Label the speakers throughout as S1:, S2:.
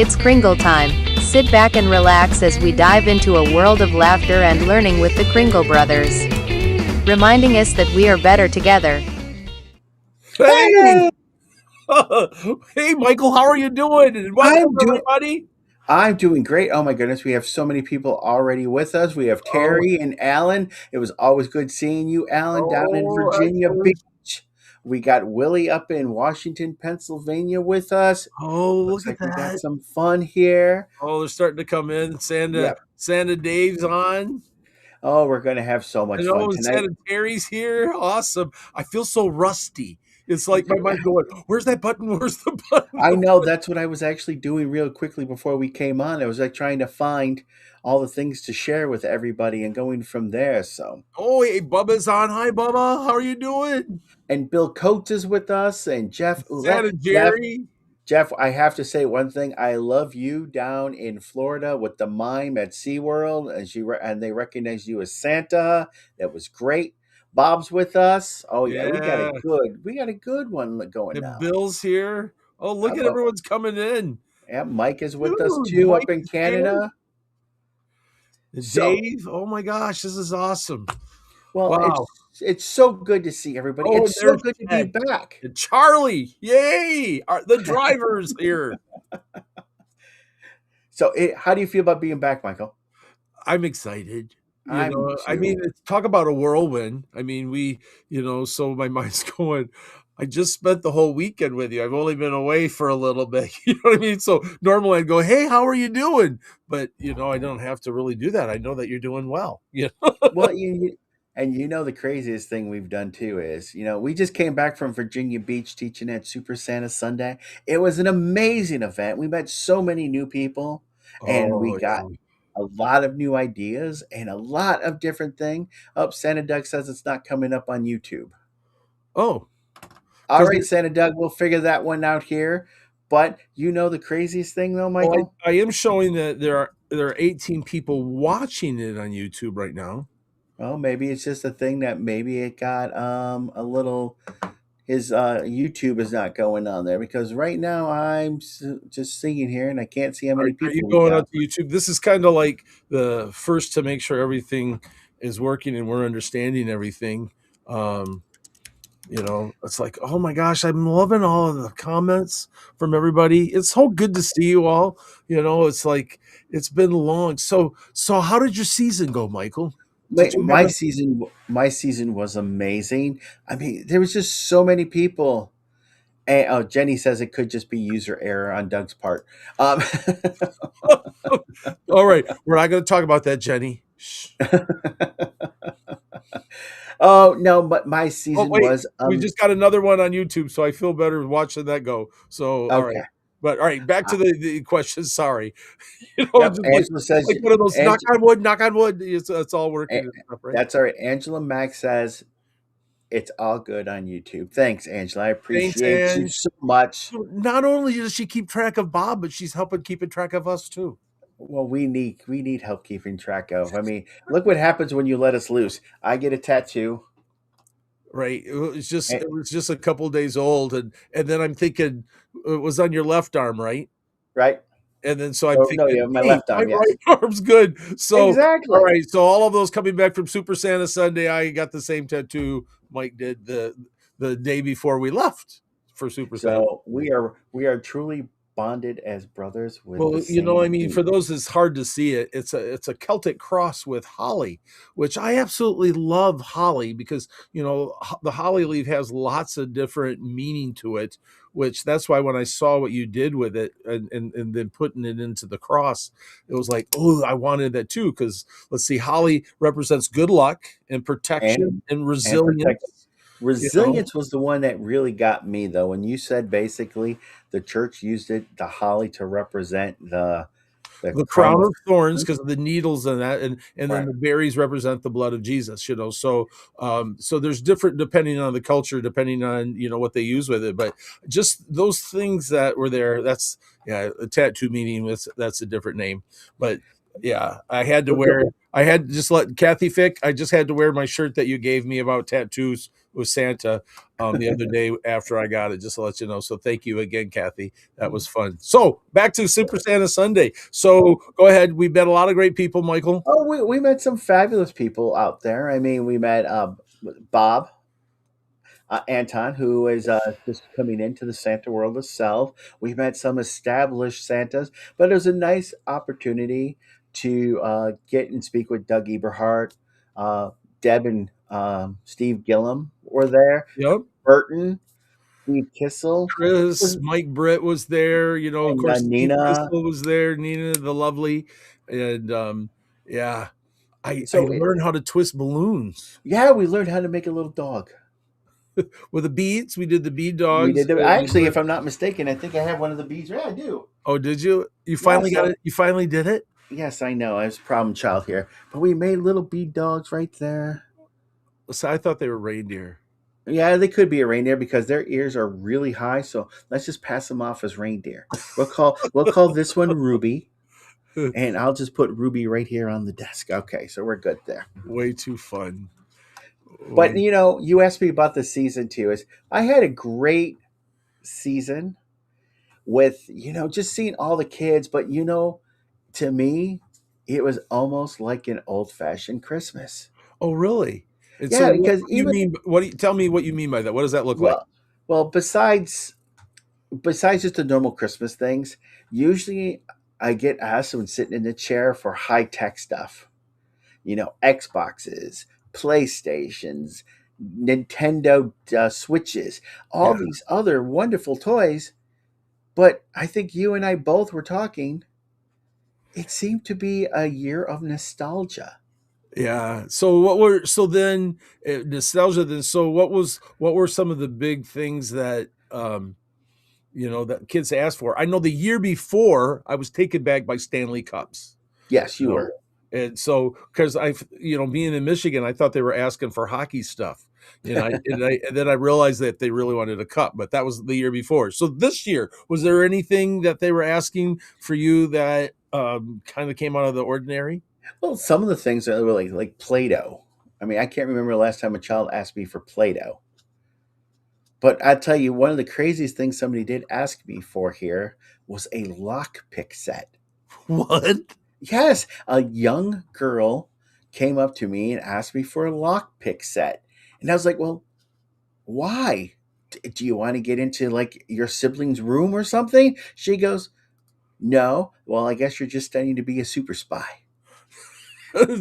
S1: It's Kringle Time. Sit back and relax as we dive into a world of laughter and learning with the Kringle Brothers, reminding us that we are better together.
S2: Hey,
S3: Hey,
S2: hey, Michael, how are you doing? And welcome,
S3: I'm doing
S2: everybody.
S3: I'm doing great. Oh my goodness, we have so many people already with us. We have
S2: Oh,
S3: Terry and Alan. It was always good seeing you, Alan, down in Virginia
S2: excellent.
S3: Beach. We got Willie up in Washington, Pennsylvania with us.
S2: Oh,
S3: Looks
S2: look at
S3: like we got
S2: that.
S3: some fun here.
S2: Oh, they're starting to come in. Santa,
S3: Yep.
S2: Santa Dave's on.
S3: Oh, we're going to have so
S2: I
S3: much fun
S2: know
S3: tonight.
S2: Santa Terry's here. Awesome. I feel so rusty. It's like my mind's going, where's that button? Where's the button?
S3: I know that's what I was actually doing real quickly before we came on. I was like trying to find all the things to share with everybody and going from there. So,
S2: Oh, hey, Bubba's on. Hi, Bubba. How are you doing?
S3: and Bill Coates is with us, and Jeff.
S2: Santa
S3: Jeff,
S2: Jerry.
S3: Jeff, I have to say one thing. I love you down in Florida with the mime at SeaWorld, and they recognize you as Santa. That was great. Bob's with us. Oh yeah,
S2: Yeah.
S3: we got a good one going
S2: And
S3: now.
S2: Bill's here. Oh,
S3: I
S2: look at
S3: love.
S2: everyone's coming in.
S3: Yeah, Mike is with us
S2: Dude,
S3: too
S2: Mike
S3: up in
S2: is here.
S3: Canada. So,
S2: Dave, oh my gosh, this is awesome.
S3: well,
S2: Wow.
S3: it's so good to see everybody.
S2: Oh, and
S3: It's so
S2: there's
S3: good to be
S2: Ted
S3: back.
S2: and Charlie. Yay! The driver's here.
S3: So, how do you feel about being back, Michael?
S2: I'm excited.
S3: I'm
S2: I mean,
S3: too.
S2: talk about a whirlwind. I mean, so my mind's going, I just spent the whole weekend with you. I've only been away for a little bit. You know what I mean? So normally I'd go, hey, how are you doing? But, I don't have to really do that. I know that you're doing well. Yeah.
S3: Well, and the craziest thing we've done too is, we just came back from Virginia Beach teaching at Super Santa Sunday. It was an amazing event. We met so many new people, and we
S2: Oh,
S3: got
S2: yeah.
S3: a lot of new ideas and a lot of different thing. Oh, Santa Doug says it's not coming up on YouTube.
S2: Oh,
S3: All
S2: because
S3: right, Santa Doug, we'll figure that one out here. But the craziest thing though,
S2: well,
S3: Michael?
S2: I am showing that there are 18 people watching it on YouTube right now.
S3: Well, maybe it's just a thing that maybe it got a little his YouTube is not going on there because right now just seeing here and I can't see how many
S2: Are you
S3: people we
S2: going
S3: got.
S2: onto YouTube? This is kind of like the first to make sure everything is working and we're understanding everything. Um, it's like, oh my gosh, I'm loving all of the comments from everybody. It's so good to see you all. It's like it's been long. So how did your season go, Michael?
S3: My,
S2: Did you have
S3: my season my season was amazing. I mean, there was just so many people. And, oh, Jenny says it could just be user error on Doug's part. Um,
S2: a all right, we're not going to talk about that, Jenny. Shh.
S3: oh no, but my
S2: Oh,
S3: season
S2: wait,
S3: was
S2: we just got another one on YouTube, so I feel better watching that go. So, all
S3: okay.
S2: right. But all right, back to the question. Sorry.
S3: Yep,
S2: Just
S3: Angela
S2: it's
S3: says,
S2: like one of those
S3: Ang-
S2: knock on wood. It's all working
S3: A-
S2: and stuff, right?
S3: that's all right. Angela Mack says it's all good on YouTube. Thanks, Angela. I
S2: Thanks,
S3: appreciate you
S2: Ange.
S3: so much.
S2: So not only does she keep track of Bob, but she's helping keeping track of us too.
S3: Well, we need help keeping track of. I mean, look what happens when you let us loose. I get a tattoo,
S2: Right.
S3: and,
S2: It was just a couple days old and then I'm thinking it was on your left arm, right?
S3: right?
S2: And then so I'm
S3: Oh no,
S2: thinking,
S3: yeah, my
S2: hey,
S3: left
S2: my
S3: arm, yes,
S2: right arm's good. So all
S3: exactly.
S2: right, so all of those coming back from Super Santa Sunday, I got the same tattoo Mike did the day before we left for Super Santa
S3: So
S2: Sunday.
S3: we are truly bonded as brothers with the
S2: Well,
S3: same
S2: I mean, for
S3: gene.
S2: those it's hard to see it. It's a Celtic cross with holly, which I absolutely love holly because the holly leaf has lots of different meaning to it. Which that's why when I saw what you did with it and then putting it into the cross, it was like, oh, I wanted that too. Because let's see, holly represents good luck and protection
S3: and
S2: and
S3: and protect.
S2: resilience. You know,
S3: Resilience was the one that really got me though. When you said basically the church used the holly to represent the
S2: the
S3: crown
S2: crown
S3: of
S2: of thorns
S3: thorns.
S2: because of the needles and that and then
S3: Right.
S2: the berries represent the blood of Jesus, so there's different depending on the culture, depending on what they use with it, but just those things that were there, that's yeah, a tattoo meaning with that's a different name, but Yeah, I had to
S3: We're good.
S2: wear. I had to just let Kathy Fick. I just had to wear my shirt that you gave me about tattoos with Santa the other day after I got it. Just to let you know. So thank you again, Kathy. That was fun. So back to Super Santa Sunday. So go ahead. We met a lot of great people, Michael.
S3: Oh, we met some fabulous people out there. I mean, we met Bob Anton, who is just coming into the Santa world itself. We met some established Santas, but it was a nice opportunity to get and speak with Doug Eberhardt. Uh, Deb and Steve Gillum were there.
S2: Yep.
S3: Burton, Steve Kissel,
S2: Chris, Mike Britt was there. Of
S3: and
S2: course, Steve
S3: Nina.
S2: Crystal was there. Nina, the lovely, and yeah, I
S3: So,
S2: learned how to twist balloons
S3: yeah, we learned how to make a little dog.
S2: with the beads. We did the bead
S3: We
S2: dogs.
S3: did. Actually, if I'm not mistaken, I think I have one of the beads. Yeah, I do.
S2: Oh, did you? You
S3: Yeah.
S2: finally got
S3: So
S2: it. You finally did it.
S3: yes, I know. I was a problem child here, but we made little bead dogs right there.
S2: So I thought they were reindeer.
S3: Yeah, they could be a reindeer because their ears are really high. So let's just pass them off as reindeer. We'll call this one Ruby, and I'll just put Ruby right here on the desk. Okay, so we're good there.
S2: Way too fun.
S3: But
S2: Way.
S3: you asked me about the season too. Is I had a great season with just seeing all the kids, but to me, it was almost like an old fashioned Christmas.
S2: Oh, really? And so,
S3: Yeah,
S2: what
S3: because
S2: do you
S3: even
S2: mean? What do you tell me? What you mean by that? What does that look like?
S3: well, well, besides just the normal Christmas things, usually I get asked when sitting in the chair for high tech stuff. Xboxes, PlayStations, Nintendo Switches, all
S2: Yeah,
S3: these other wonderful toys. But I think you and I both were talking. It seemed to be a year of nostalgia.
S2: yeah. So what were so then nostalgia? Then so what were some of the big things that that kids asked for? I know the year before I was taken back by Stanley Cups.
S3: Yes, you
S2: No.
S3: were.
S2: And so, because being in Michigan, I thought they were asking for hockey stuff. And then I realized that they really wanted a cup, but that was the year before. So this year, was there anything that they were asking for you that kind of came out of the ordinary?
S3: Well, some of the things that were like Play-Doh. I mean, I can't remember the last time a child asked me for Play-Doh. But I tell you, one of the craziest things somebody did ask me for here was a lockpick set.
S2: What?
S3: Yes, a young girl came up to me and asked me for a lockpick set. And I was like, well, why? Do you want to get into like your sibling's room or something? She goes, no. Well, I guess you're just studying to be a super spy.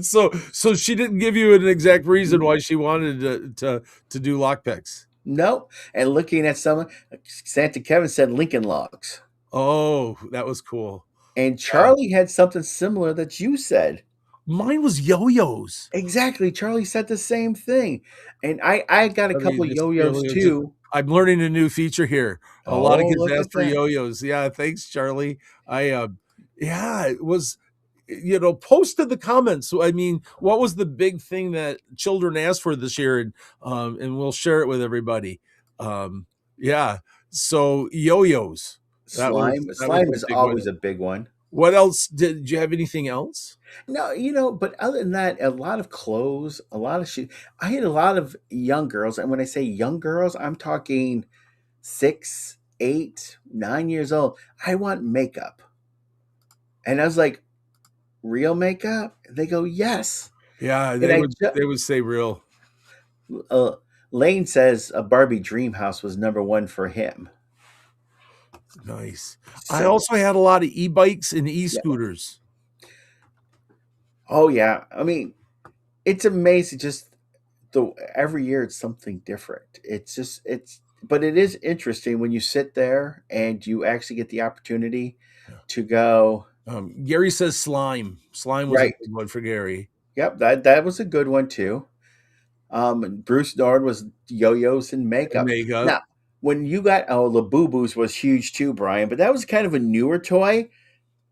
S2: So she didn't give you an exact reason why she wanted to do lockpicks.
S3: No. And looking at someone, Santa Kevin said Lincoln Logs.
S2: Oh, that was cool.
S3: And
S2: Yeah.
S3: Charlie had something similar that you said.
S2: Mine was yo-yos.
S3: Exactly. Charlie said the same thing. And I got a
S2: I mean,
S3: couple of
S2: just
S3: yo-yos
S2: really just
S3: too.
S2: I'm learning a new feature here. A lot of
S3: Oh,
S2: kids
S3: look
S2: ask
S3: at
S2: for
S3: that.
S2: yo-yos. Yeah, thanks, Charlie. I yeah, it was post in the comments. I mean, what was the big thing that children asked for this year? And we'll share it with everybody. Yeah. So yo-yos.
S3: Slime.
S2: That was
S3: Slime
S2: a
S3: is
S2: big one.
S3: always a big one.
S2: What else did you have anything else?
S3: No, but other than that, a lot of clothes, a lot of shoes. I had a lot of young girls, and when I say young girls, I'm talking 6, 8, 9 years old. I want makeup, and I was like, "Real makeup?" They go, "Yes."
S2: Yeah,
S3: And
S2: they would say real.
S3: uh, Lane says a Barbie dream house was number one for him.
S2: Nice. I
S3: So,
S2: also had a lot of e-bikes and
S3: yeah.
S2: e-scooters.
S3: Oh yeah. I mean, it's amazing. Just the every year it's something different. But it is interesting when you sit there and you actually get the opportunity
S2: Yeah.
S3: to go
S2: Gary says slime. Slime was a
S3: right.
S2: big one for Gary.
S3: Yep, that was a good one too. Bruce Nord was yo-yos and
S2: And
S3: makeup.
S2: makeup.
S3: Now, when you got Labubu's was huge too, Brian, but that was kind of a newer toy.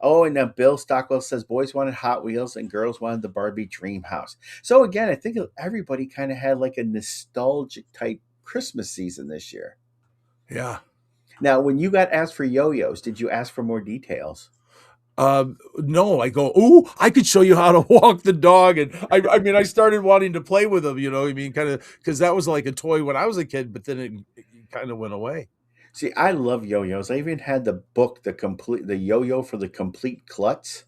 S3: Oh, and Bill Stockwell says boys wanted Hot Wheels and girls wanted the Barbie Dream House. So again, I think everybody kind of had like a nostalgic type Christmas season this year.
S2: Yeah.
S3: Now, when you got asked for yo-yos, did you ask for more details?
S2: No, I go, oh, I could show you how to walk the dog. And I mean, I started wanting to play with him, you know, I mean, kind of, because that was like a toy when I was a kid, but then it kind of went away.
S3: See, I love yo-yos. I even had the book, the yo-yo for the complete klutz.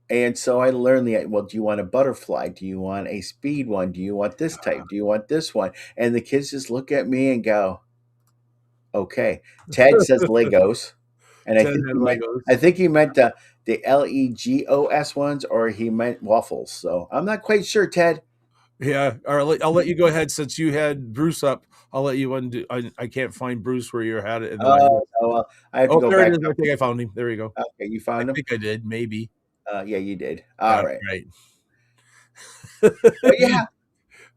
S3: And so I learned well, do you want a butterfly? Do you want a speed one? Do you want this type? Do you want this one? And the kids just look at me and go, okay. Ted says Legos. And
S2: Ted had Legos.
S3: I think he meant the Legos ones, or he meant waffles. So I'm not quite sure, Ted.
S2: Yeah, or I'll let you go ahead since you had Bruce up. I'll let you undo. I can't find Bruce where you had it in the
S3: Oh,
S2: Legos.
S3: no, well, I have to
S2: Oh,
S3: go
S2: there it
S3: back
S2: is. I
S3: up.
S2: think I found him. There you go.
S3: Okay, you
S2: I
S3: found him?
S2: think I did, maybe.
S3: Yeah, you did.
S2: Yeah,
S3: All right.
S2: right.
S3: But yeah,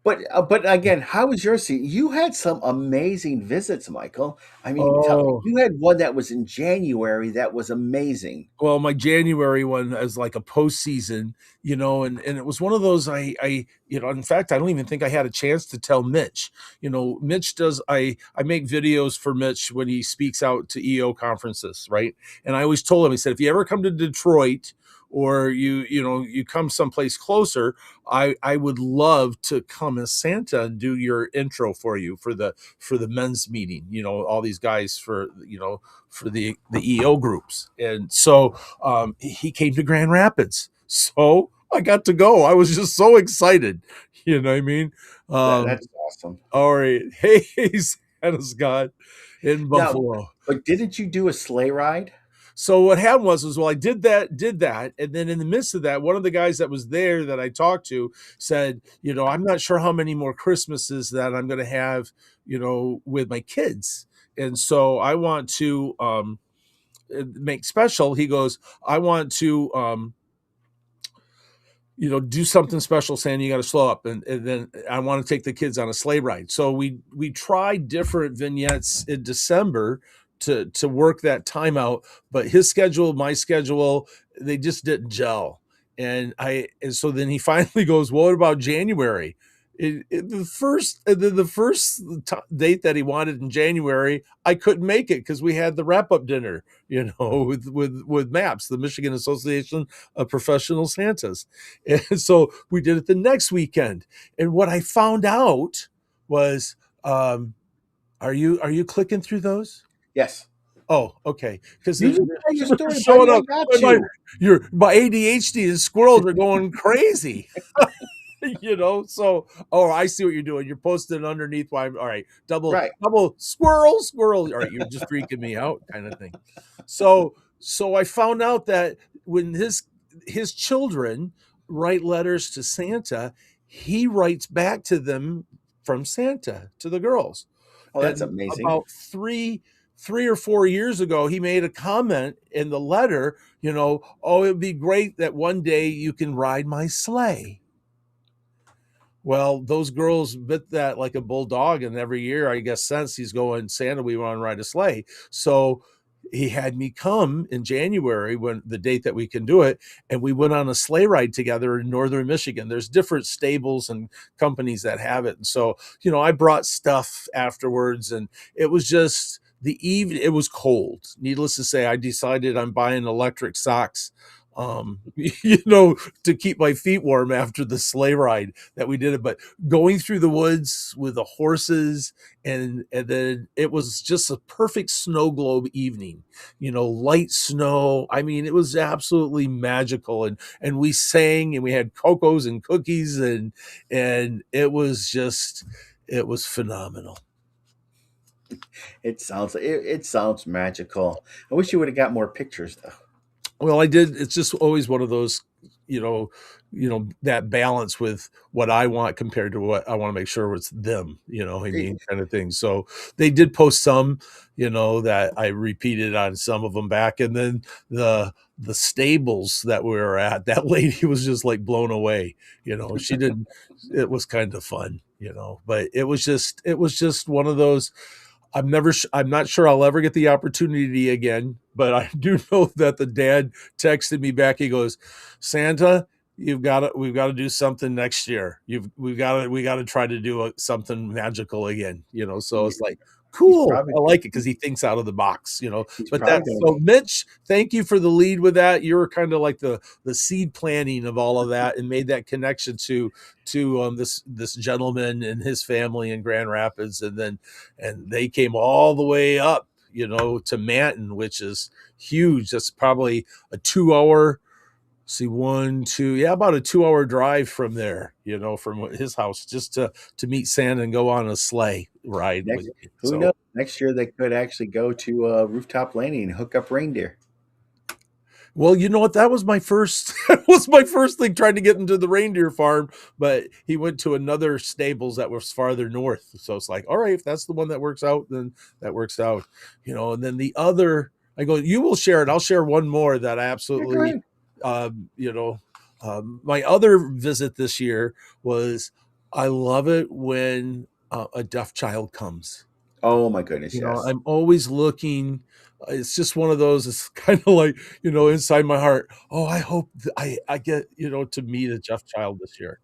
S3: but again, how was your seat? You had some amazing visits, Michael. I mean,
S2: Oh,
S3: you had one that was in January that was amazing.
S2: well, my January one is like a postseason, you know, and it was one of those you know, in fact, I don't even think I had a chance to tell Mitch. You know, Mitch does I make videos for Mitch when he speaks out to EO conferences, right? And I always told him, I said, if you ever come to Detroit or you know, you come someplace closer, I would love to come as Santa and do your intro for you for the men's meeting, you know, all these guys for, you know, for the EO groups. And so he came to Grand Rapids. So I got to go. I was just so excited. You know what I mean?
S3: That's awesome.
S2: All right. Hey, Santa Scott in
S3: Now,
S2: Buffalo.
S3: but didn't you do a sleigh ride?
S2: So what happened was well, I did that, and then in the midst of that, one of the guys that was there that I talked to said, you know, I'm not sure how many more Christmases that I'm going to have, you know, with my kids, and so I want to make special. He goes, I want to you know, do something special, Sandy. You got to slow up, and then I want to take the kids on a sleigh ride. So we tried different vignettes in December to work that time out, but his schedule, my schedule, they just didn't gel. And so then he finally goes, well, what about January? The first date that he wanted in January, I couldn't make it because we had the wrap up dinner, you know, with MAPS, the Michigan Association of Professional Santas. And so we did it the next weekend. And what I found out was, are you clicking through those?
S3: Yes.
S2: Oh, okay. Because
S3: You
S2: they're,
S3: just tell your
S2: they're
S3: story,
S2: showing
S3: buddy. I
S2: up.
S3: got
S2: My,
S3: you.
S2: my ADHD and squirrels are going crazy. You know, so I see what you're doing. You're posting underneath why I'm all right,
S3: Right.
S2: double squirrel. All right, you're just freaking me out, kind of thing. So I found out that when his children write letters to Santa, he writes back to them from Santa to the girls.
S3: Oh, that's
S2: And
S3: amazing.
S2: about three or 4 years ago, he made a comment in the letter, you know, oh, it'd be great that one day you can ride my sleigh. Well, those girls bit that like a bulldog, and every year, I guess, since he's going, Santa, we want to ride a sleigh. So he had me come in January when the date that we can do it, and we went on a sleigh ride together in northern Michigan. There's different stables and companies that have it, and so you know, I brought stuff afterwards, and it was just the evening. It was cold. Needless to say, I decided I'm buying electric socks. You know, to keep my feet warm after the sleigh ride that we did it, but going through the woods with the horses and then it was just a perfect snow globe evening, you know, light snow. I mean, it was absolutely magical. And we sang and we had cocos and cookies and it was phenomenal.
S3: It sounds magical. I wish you would have got more pictures though.
S2: Well, I did. It's just always one of those, you know, that balance with what I want compared to what I want to make sure it's them, you know, I
S3: Hey,
S2: mean, kind of thing. So they did post some, you know, that I repeated on some of them back, and then the stables that we were at, that lady was just like blown away. You know, she didn't. It was kind of fun, you know, but it was just one of those. I'm not sure I'll ever get the opportunity again, but I do know that the dad texted me back. He goes, Santa, we've got to do something next year. We got to try to do something magical again, you know? So it's like,
S3: He's
S2: Cool.
S3: probably
S2: I like it because he thinks out of the box,
S3: he's
S2: but
S3: probably
S2: that's
S3: gonna
S2: so Mitch, thank you for the lead with that. You were kind of like the seed planting of all of that and made that connection to this gentleman and his family in Grand Rapids, and they came all the way up, to Manton, which is huge. That's probably a 2 hour. See, 1, 2, yeah, about a 2 hour drive from there, from his house, just to meet Santa and go on a sleigh ride with
S3: next.
S2: me.
S3: Who
S2: So,
S3: knows? Next year they could actually go to rooftop landing and hook up reindeer.
S2: well, you know what? That was my first that was my first thing trying to get him to the reindeer farm, but he went to another stables that was farther north. So it's like, all right, if that's the one that works out, then that works out. And then the other, I go, you will share it. I'll share one more that I
S3: Yeah, go
S2: absolutely
S3: ahead.
S2: um, you know, my other visit this year was I love it when a deaf child comes.
S3: Oh my goodness, yes.
S2: I'm always looking. It's just one of those. It's kind of like inside my heart. Oh, I hope I get to meet a deaf child this year,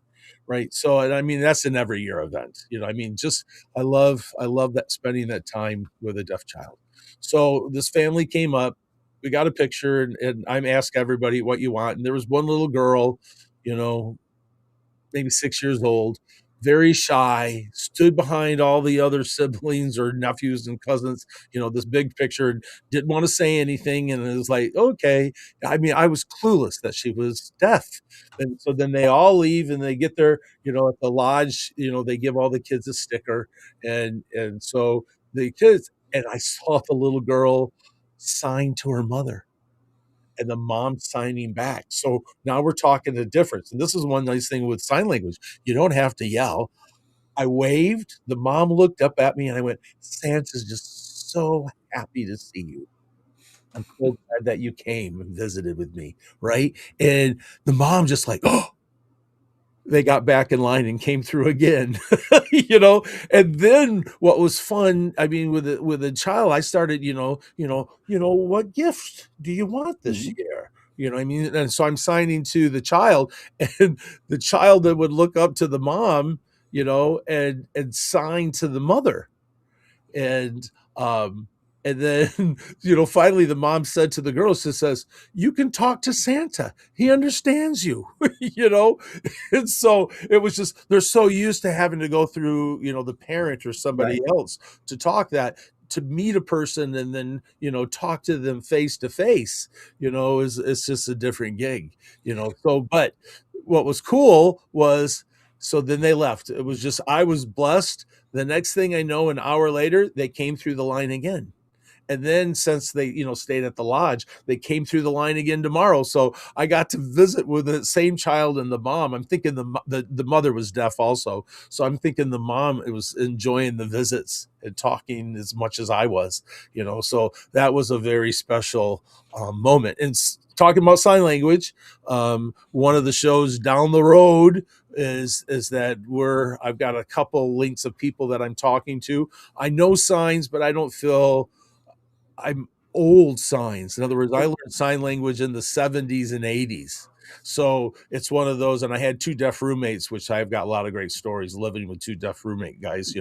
S2: right? So, and I mean that's an every year event. I mean, just I love that spending that time with a deaf child. So this family came up. We got a picture, and I'm asked everybody what you want, and there was one little girl, you know, maybe 6 years old, very shy, stood behind all the other siblings or nephews and cousins, this big picture, and didn't wanna say anything, and it was like, "Okay." I mean, I was clueless that she was deaf, and so then they all leave, and they get there, at the lodge, they give all the kids a sticker, and so the kids and I saw the little girl sign to her mother and the mom signing back. So now we're talking the difference. And this is one nice thing with sign language. You don't have to yell. I waved. The mom looked up at me and I went, Santa's just so happy to see you. I'm so glad that you came and visited with me. Right. And the mom just like, oh, they got back in line and came through again. And then what was fun, I mean, with a child, I started, what gift do you want this
S3: Mhm.
S2: year? I mean, and so I'm signing to the child, and the child that would look up to the mom, and sign to the mother. And um and then finally the mom said to the girl, she says, you can talk to Santa, he understands you. you know and so it was just, they're so used to having to go through the parent or somebody
S3: Right.
S2: else to talk, that to meet a person and then talk to them face to face, is it's just a different gig. So but what was cool was, so then they left. It was just, I was blessed. The next thing I know, an hour later, they came through the line again. And then since they, stayed at the lodge, they came through the line again tomorrow. So I got to visit with the same child and the mom. I'm thinking the mother was deaf also. So I'm thinking the mom, it was enjoying the visits and talking as much as I was, so that was a very special moment. And talking about sign language, one of the shows down the road is that I've got a couple links of people that I'm talking to. I know signs, but I don't feel I'm old signs. In other words, I learned sign language in the 70s and 80s. So it's one of those, and I had two deaf roommates, which I've got a lot of great stories living with two deaf roommate guys,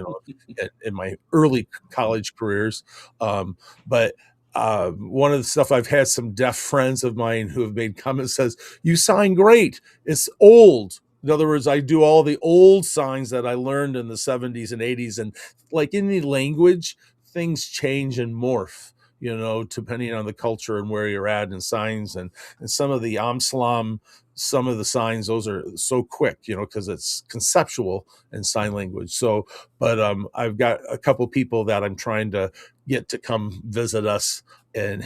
S2: in my early college careers. But one of the stuff, I've had some deaf friends of mine who have made comments, says, you sign great. It's old. In other words, I do all the old signs that I learned in the 70s and 80s. And like any language, things change and morph, depending on the culture and where you're at, and signs, and some of the Amslam, some of the signs, those are so quick, because it's conceptual in sign language. So, but I've got a couple people that I'm trying to get to come visit us and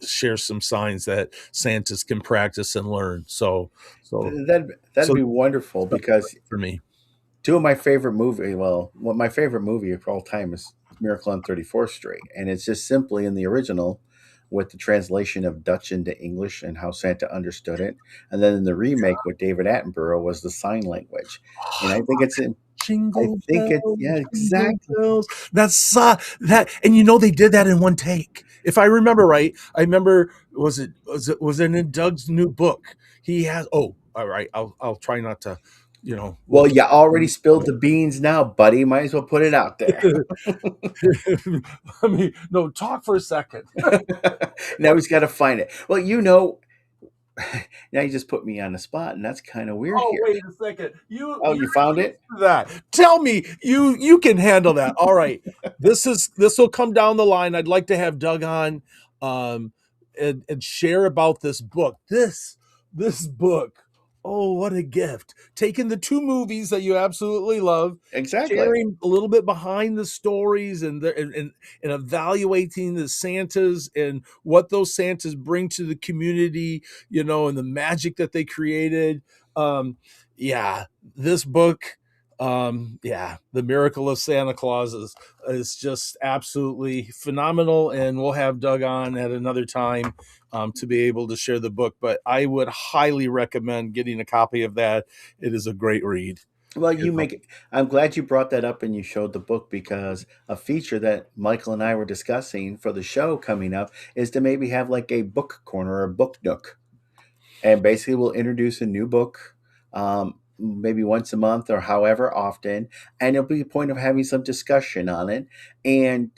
S2: share some signs that Santas can practice and learn. So,
S3: That'd
S2: so
S3: be wonderful
S2: that's
S3: because
S2: for me.
S3: two of my favorite movie. Well, what my favorite movie of all time is Miracle on 34th Street, and it's just simply in the original with the translation of Dutch into English and how Santa understood it, and then in the remake with David Attenborough was the sign language, and I think it's in. I
S2: Jingle
S3: think it's
S2: bells,
S3: yeah,
S2: jingle
S3: exactly.
S2: bells. That's that, and they did that in one take. If I remember right, I remember, was it in Doug's new book? He has. Oh, all right. I'll try not to. we'll
S3: Well,
S2: talk.
S3: you already spilled the beans now, buddy. Might as well put it out there.
S2: I mean, no, talk for a second.
S3: Now he's got to find it. Well, now you just put me on the spot, and that's kind of weird
S2: Oh,
S3: here.
S2: wait a second.
S3: Oh,
S2: You're
S3: you found
S2: used
S3: it?
S2: to that. Tell me you can handle that. All right. This will come down the line. I'd like to have Doug on um and share about this book. This book. Oh, what a gift. Taking the two movies that you absolutely love,
S3: Exactly.
S2: sharing a little bit behind the stories and evaluating the Santas and what those Santas bring to the community, and the magic that they created. um yeah, this book, yeah, The Miracle of Santa Claus is just absolutely phenomenal, and we'll have Doug on at another time to be able to share the book. But I would highly recommend getting a copy of that. It is a great read.
S3: Well,
S2: you know.
S3: I'm glad you brought that up and you showed the book, because a feature that Michael and I were discussing for the show coming up is to maybe have like a book corner or book nook. And basically, we'll introduce a new book, maybe once a month or however often. And it'll be a point of having some discussion on it and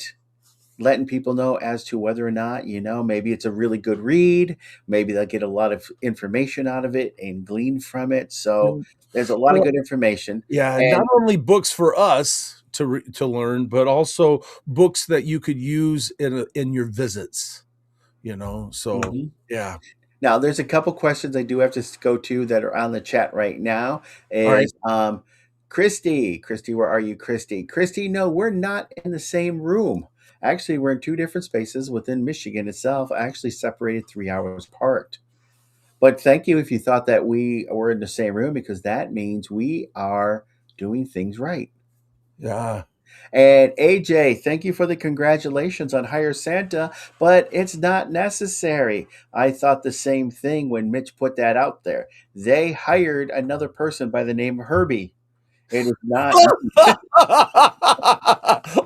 S3: letting people know as to whether or not, maybe it's a really good read. Maybe they'll get a lot of information out of it and glean from it. So there's a lot of
S2: Well,
S3: good information.
S2: yeah, not
S3: And
S2: only books for us to learn, but also books that you could use in your visits. So
S3: Mhm.
S2: yeah.
S3: Now, there's a couple questions I do have to go to that are on the chat right now.
S2: All right.
S3: Is Christy, where are you, Christy? Christy, no, we're not in the same room. Actually, we're in two different spaces within Michigan itself, actually separated 3 hours apart. But thank you if you thought that we were in the same room, because that means we are doing things right.
S2: Yeah.
S3: And AJ, thank you for the congratulations on Hire Santa, but it's not necessary. I thought the same thing when Mitch put that out there. They hired another person by the name of Herbie. It is not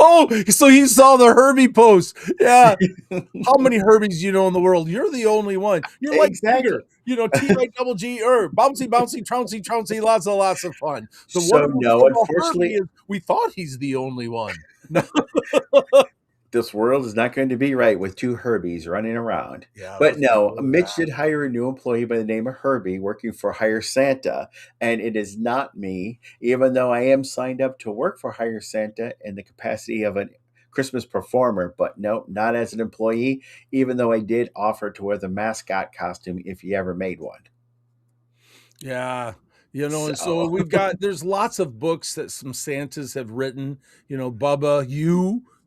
S2: Oh, so he saw the Herbie post. Yeah. How many Herbies do you know in the world? You're the only one. You're like
S3: exactly.
S2: Peter, T-I-double-G, bouncy, bouncy, trouncy, trouncy, lots of fun. The
S3: So
S2: wonderful
S3: no,
S2: thing about Herbie
S3: unfortunately,
S2: is we thought he's the only one. No.
S3: this world is not going to be right with two Herbies running around.
S2: Yeah,
S3: But
S2: let's get
S3: no,
S2: rid of
S3: Mitch
S2: that.
S3: did hire a new employee by the name of Herbie working for Hire Santa, and it is not me, even though I am signed up to work for Hire Santa in the capacity of a Christmas performer. But no, not as an employee, even though I did offer to wear the mascot costume if he ever made one.
S2: Yeah. And so
S3: So,
S2: there's lots of books that some Santas have written. Bubba,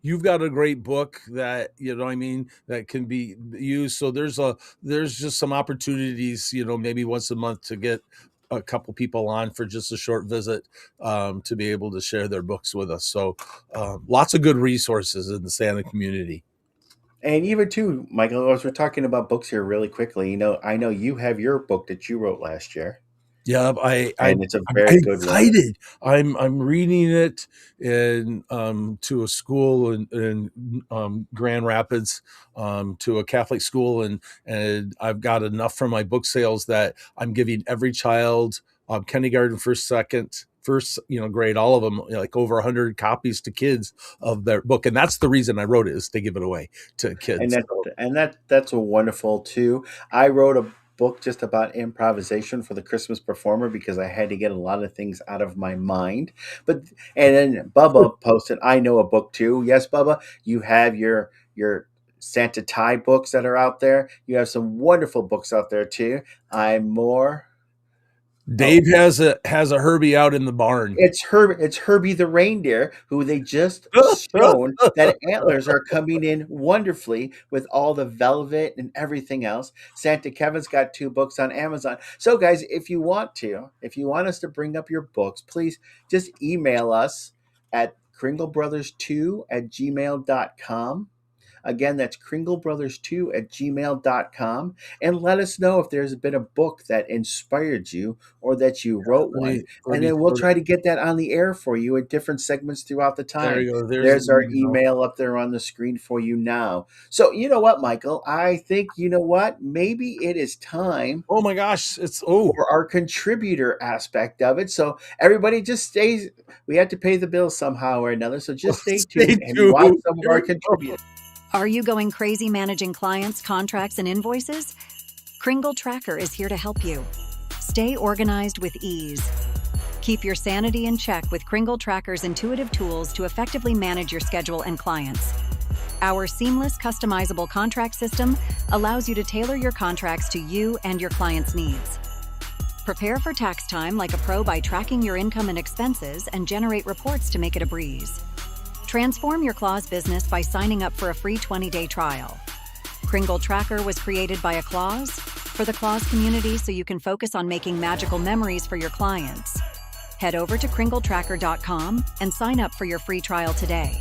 S2: you've got a great book that, I mean, that can be used. So there's just some opportunities, maybe once a month to get a couple people on for just a short visit, to be able to share their books with us. So lots of good resources in the Santa community.
S3: and even too, Michael, as we're talking about books here really quickly, I know you have your book that you wrote last year,
S2: Yeah,
S3: and it's a
S2: I'm
S3: very good one.
S2: excited. I'm reading it in to a school in Grand Rapids, to a Catholic school, and I've got enough from my book sales that I'm giving every child, kindergarten, first, second, first, grade, all of them, like over 100 copies to kids of their book, and that's the reason I wrote it, is to give it away to
S3: and
S2: kids.
S3: that
S2: So,
S3: and that's a wonderful too. I wrote a book just about improvisation for the Christmas performer because I had to get a lot of things out of my mind. But and then Bubba posted, I know a book too. Yes, Bubba, you have your Santa tie books that are out there. You have some wonderful books out there too. I'm more. Oh,
S2: Dave has a Herbie out in the barn.
S3: it's Herbie the reindeer, who they just shown that antlers are coming in wonderfully with all the velvet and everything else. Santa Kevin's got two books on Amazon. So guys, if you want us to bring up your books, please just email us at kringlebrothers2@gmail.com. Again, that's kringlebrothers2@gmail.com. And let us know if there's been a book that inspired you or that you wrote one. And then we'll try to get that on the air for you at different segments throughout the
S2: There
S3: time.
S2: you go. There's
S3: There's our
S2: an email.
S3: email up there on the screen for you now. So, you know what, Michael? I think, you know what? Maybe it is time
S2: Oh my gosh, it's
S3: for our contributor aspect of it. So, everybody just stays. We have to pay the bill somehow or another. So, just stay
S2: stay
S3: tuned and watch
S2: tuned.
S3: some of
S2: Here
S3: our
S2: we go.
S3: contributors.
S4: Are you going crazy managing clients, contracts, and invoices? Kringle Tracker is here to help you. Stay organized with ease. Keep your sanity in check with Kringle Tracker's intuitive tools to effectively manage your schedule and clients. Our seamless, customizable contract system allows you to tailor your contracts to you and your clients' needs. Prepare for tax time like a pro by tracking your income and expenses and generate reports to make it a breeze. Transform your Claus business by signing up for a free 20-day trial. Kringle Tracker was created by a Claus for the Claus community so you can focus on making magical memories for your clients. Head over to kringletracker.com and sign up for your free trial today.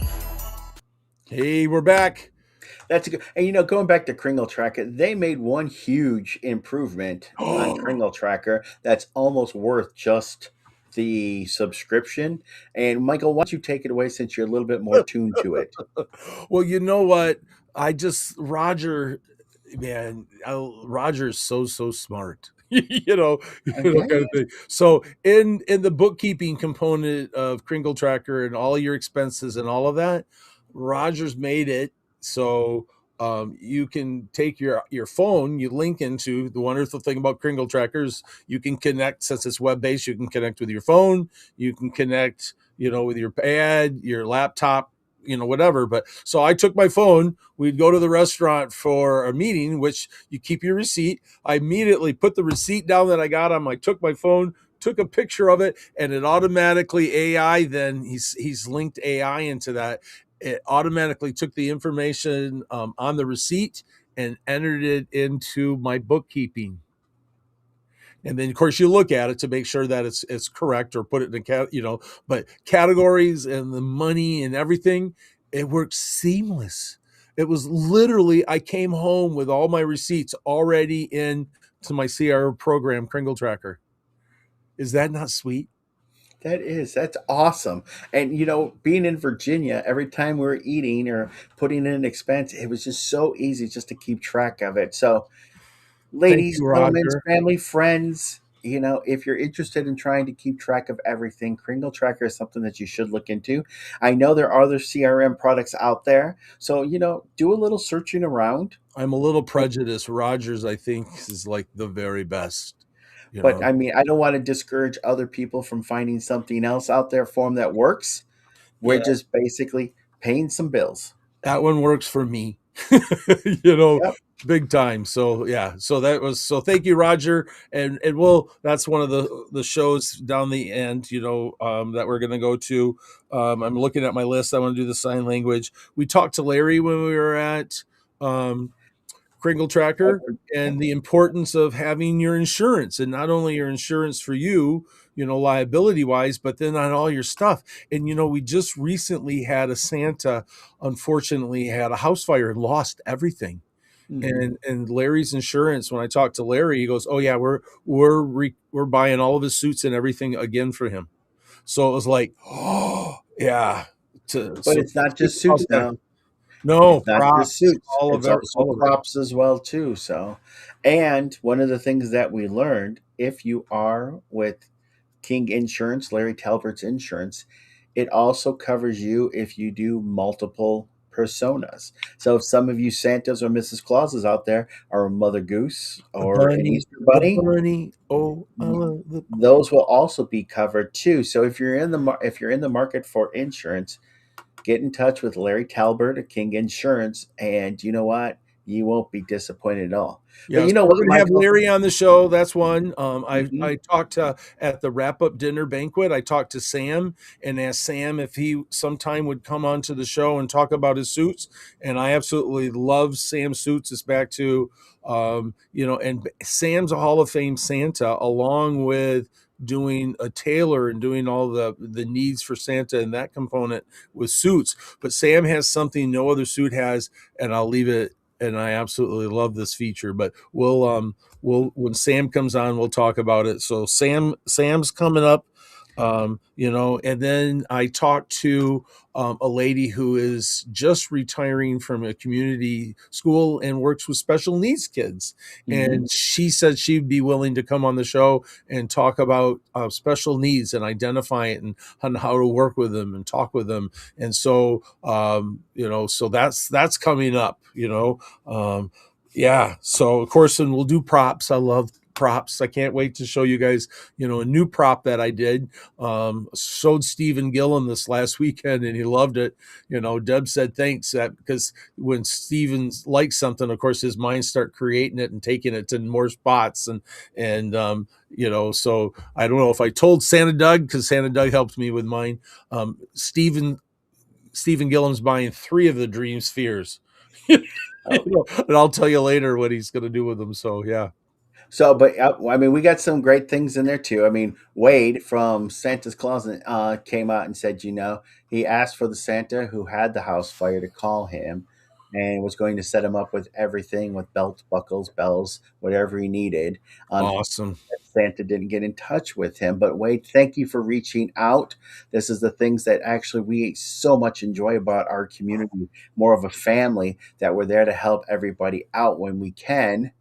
S2: Hey, we're back.
S3: That's a good. And you know, going back to Kringle Tracker, they made one huge improvement on Kringle Tracker that's almost worth just the subscription. And Michael, why don't you take it away since you're a little bit more tuned to it?
S2: Well, you know what? Roger, man, Roger is so smart.
S3: Okay.
S2: Kind of thing. So in the bookkeeping component of Kringle Tracker and all your expenses and all of that, Roger's made it so you can take your phone, you link into the wonderful thing about Kringle Trackers. You can connect, since it's web based, you can connect with your phone, you can connect, with your pad, your laptop, whatever. But so I took my phone, we'd go to the restaurant for a meeting, which you keep your receipt. I immediately put the receipt down that I got on took my phone, took a picture of it, and it automatically then he's linked AI into that. It automatically took the information on the receipt and entered it into my bookkeeping. And then of course you look at it to make sure that it's correct, or put it in but categories and the money and everything, it works seamless. It was literally, I came home with all my receipts already in to my CR program, Kringle Tracker. Is that not sweet?
S3: That's awesome. And you know, being in Virginia, every time we were eating or putting in an expense, it was just so easy just to keep track of it. So,
S2: Thank
S3: ladies,
S2: you,
S3: gentlemen,
S2: Roger.
S3: family, friends, you know, if you're interested in trying to keep track of everything, Kringle Tracker is something that you should look into. I know there are other CRM products out there. So, you know, do a little searching around.
S2: I'm a little prejudiced. Rogers, I think, is like the very best.
S3: But I mean, I don't want to discourage other people from finding something else out there for them that works. We're
S2: Yeah,
S3: just basically paying some bills.
S2: that one works for me. you know,
S3: Yep.
S2: big time. So yeah, so thank you, Roger. And that's one of the shows down the end, that we're gonna go to. I'm looking at my list. I want to do the sign language. We talked to Larry when we were at Kringle Tracker, and the importance of having your insurance, and not only your insurance for you, liability wise, but then on all your stuff. And we just recently had a Santa, unfortunately, had a house fire and lost everything.
S3: Mhm.
S2: And Larry's insurance, when I talked to Larry, he goes, "Oh yeah, we're buying all of his suits and everything again for him." So it was like, oh yeah.
S3: But
S2: So
S3: it's not
S2: people
S3: just
S2: out
S3: suits
S2: there,
S3: now.
S2: no
S3: It's not just
S2: props,
S3: suits.
S2: all of
S3: It's
S2: it,
S3: also
S2: all of it.
S3: crops as well too. So, and one of the things that we learned, if you are with King Insurance, Larry Talbert's insurance, it also covers you if you do multiple personas. So if some of you Santas or Mrs. Clauses out there are a Mother Goose or an Easter
S2: The
S3: Bunny,
S2: bunny. Oh, I love the
S3: those will also be covered too. So if you're in if you're in the market for insurance, get in touch with Larry Talbert at King Insurance, and you know what? You won't be disappointed at all. But
S2: Yeah,
S3: you
S2: so
S3: know
S2: we're
S3: what,
S2: gonna have
S3: Michael?
S2: Larry on the show. That's one.
S3: Mhm.
S2: I talked to at the wrap up dinner banquet. I talked to Sam and asked Sam if he sometime would come onto the show and talk about his suits. And I absolutely love Sam's suits. It's back to and Sam's a Hall of Fame Santa, along with doing a tailor and doing all the needs for Santa and that component with suits. But Sam has something no other suit has, and I'll leave it. And I absolutely love this feature. But we'll when Sam comes on, we'll talk about it. So Sam's coming up. And then I talked to a lady who is just retiring from a community school and works with special needs kids.
S3: Mhm.
S2: And she said she'd be willing to come on the show and talk about special needs and identify it and how to work with them and talk with them. And so, so that's coming up, yeah. So of course, and we'll do props. I love props. I can't wait to show you guys, a new prop that I did. Showed Stephen Gillen this last weekend and he loved it. Deb said thanks, because when Stephen likes something, of course, his mind start creating it and taking it to more spots. So I don't know if I told Santa Doug, because Santa Doug helped me with mine. Stephen Gillen's buying 3 of the Dream Spheres. And I'll tell you later what he's going to do with them. So, yeah.
S3: So, but I mean, we got some great things in there too. I mean, Wade from Santa's Closet came out and said, he asked for the Santa who had the house fire to call him and was going to set him up with everything, with belts, buckles, bells, whatever he needed.
S2: Awesome.
S3: Santa didn't get in touch with him. But Wade, thank you for reaching out. This is the things that actually we so much enjoy about our community, more of a family, that we're there to help everybody out when we can.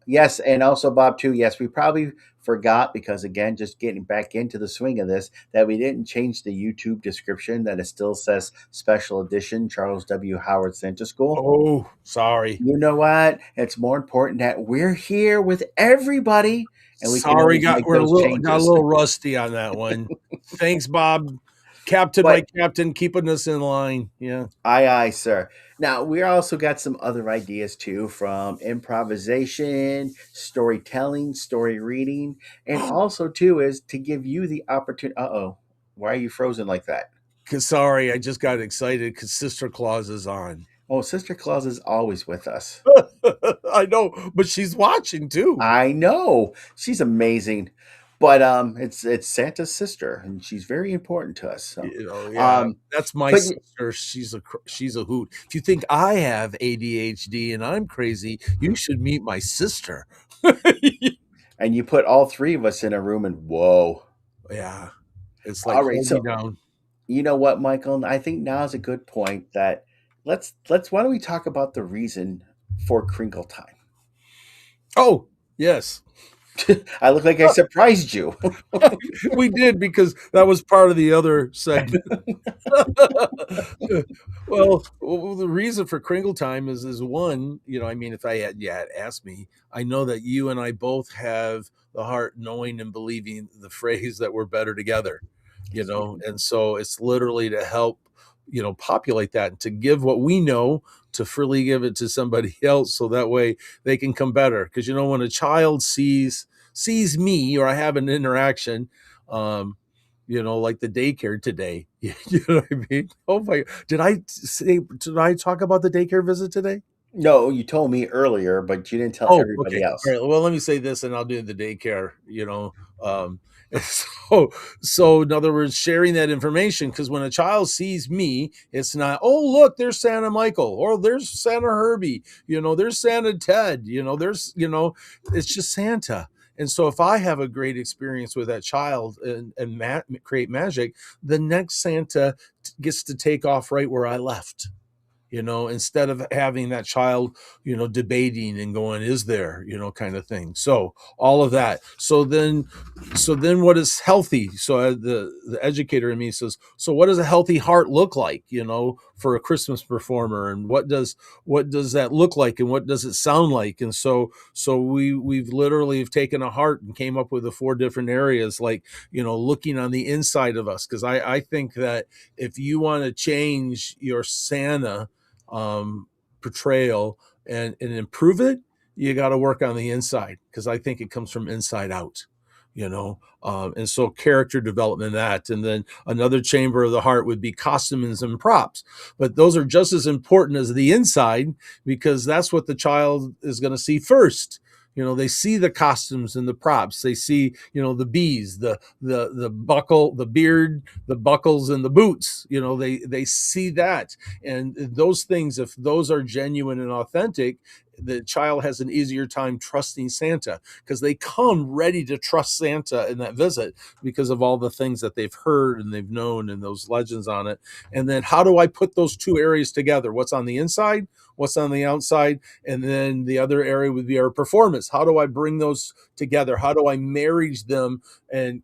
S3: Yes, and also Bob too. Yes, we probably forgot, because again, just getting back into the swing of this, that we didn't change the YouTube description, that it still says special edition Charles W. Howard Santa School.
S2: Oh, sorry.
S3: You know what? It's more important that we're here with everybody, and we
S2: sorry,
S3: can
S2: got a little rusty on that one. Thanks, Bob. My captain, keeping us in line. Yeah.
S3: Aye, sir. Now, we also got some other ideas too, from improvisation, storytelling, story reading, and also too is to give you the opportunity. Why are you frozen like that?
S2: Sorry, I just got excited because Sister Claus is on.
S3: Oh, Sister Claus is always with us.
S2: I know, but she's watching too.
S3: I know. She's amazing. But it's Santa's sister, and she's very important to us. So.
S2: That's my sister. She's a hoot. If you think I have ADHD and I'm crazy, you should meet my sister.
S3: And you put all 3 of us in a room, and whoa,
S2: yeah, it's like
S3: all right. So
S2: down.
S3: You know what, Michael? I think now is a good point that let's. Why don't we talk about the reason for Kringle Time?
S2: Oh yes.
S3: I look like I surprised you.
S2: We did, because that was part of the other segment. Well, the reason for Kringle Time is one, if I had asked me, I know that you and I both have the heart knowing and believing the phrase that we're better together, and so it's literally to help, populate that and to give what we know, to freely give it to somebody else, so that way they can come better. Because when a child sees me, or I have an interaction, like the daycare today, you know what I mean? Oh my, did I talk about the daycare visit today?
S3: No, you told me earlier, but you didn't tell everybody else.
S2: All right, well, let me say this and I'll do the daycare, so in other words, sharing that information, because when a child sees me, it's not, oh look, there's Santa Michael, or there's Santa Herbie, there's Santa Ted, it's just Santa. And so if I have a great experience with that child and create magic, the next Santa gets to take off right where I left. Instead of having that child, debating and going, is there, kind of thing. So all of that. So then what is healthy? So the educator in me says, so what does a healthy heart look like, for a Christmas performer? And what does that look like? And what does it sound like? And so we've literally have taken a heart and came up with the 4 different areas, like, looking on the inside of us. Cause I think that if you want to change your Santa portrayal and improve it, you got to work on the inside, because I think it comes from inside out, and so character development, that. And then another chamber of the heart would be costumes and props, but those are just as important as the inside, because that's what the child is going to see first. They see the costumes and the props. They see, the bees, the buckle, the beard, the buckles, and the boots. They see that, and those things, if those are genuine and authentic, the child has an easier time trusting Santa, because they come ready to trust Santa in that visit because of all the things that they've heard and they've known and those legends on it. And then how do I put those two areas together? What's on the inside? What's on the outside? And then the other area would be our performance. How do I bring those together? How do I marry them and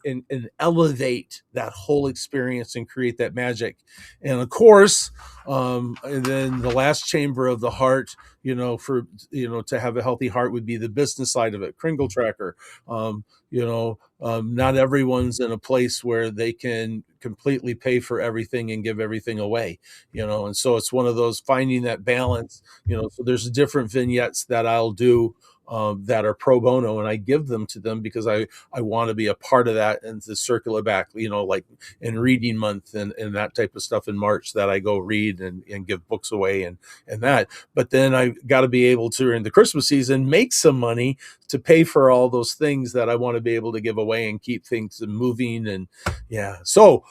S2: elevate that whole experience and create that magic? And of course, and then the last chamber of the heart, to have a healthy heart, would be the business side of it. Kringle Tracker. Not everyone's in a place where they can completely pay for everything and give everything away, and so it's one of those, finding that balance. So there's different vignettes that I'll do, that are pro bono, and I give them to them because I want to be a part of that, and to circle it back, like in reading month and that type of stuff in March, that I go read and give books away and that. But then I got to be able to, in the Christmas season, make some money to pay for all those things that I want to be able to give away and keep things moving. And yeah, so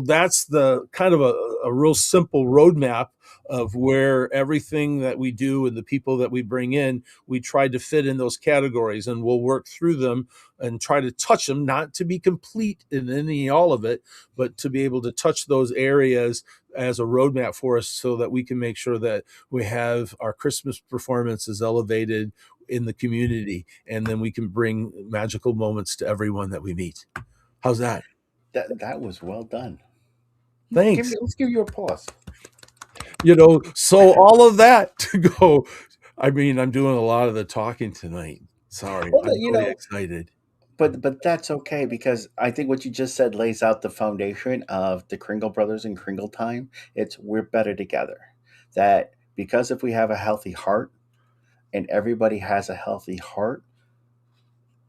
S2: that's the kind of a real simple roadmap of where everything that we do and the people that we bring in, we try to fit in those categories, and we'll work through them and try to touch them, not to be complete in all of it, but to be able to touch those areas as a roadmap for us, so that we can make sure that we have our Christmas performances elevated in the community, and then we can bring magical moments to everyone that we meet. How's that?
S3: That was well done.
S2: Thanks.
S3: Let's give you a pause.
S2: So all of that to go. I mean, I'm doing a lot of the talking tonight. Sorry,
S3: Well,
S2: I'm really excited.
S3: But that's okay, because I think what you just said lays out the foundation of the Kringle Brothers and Kringle Time. It's we're better together. That because if we have a healthy heart and everybody has a healthy heart,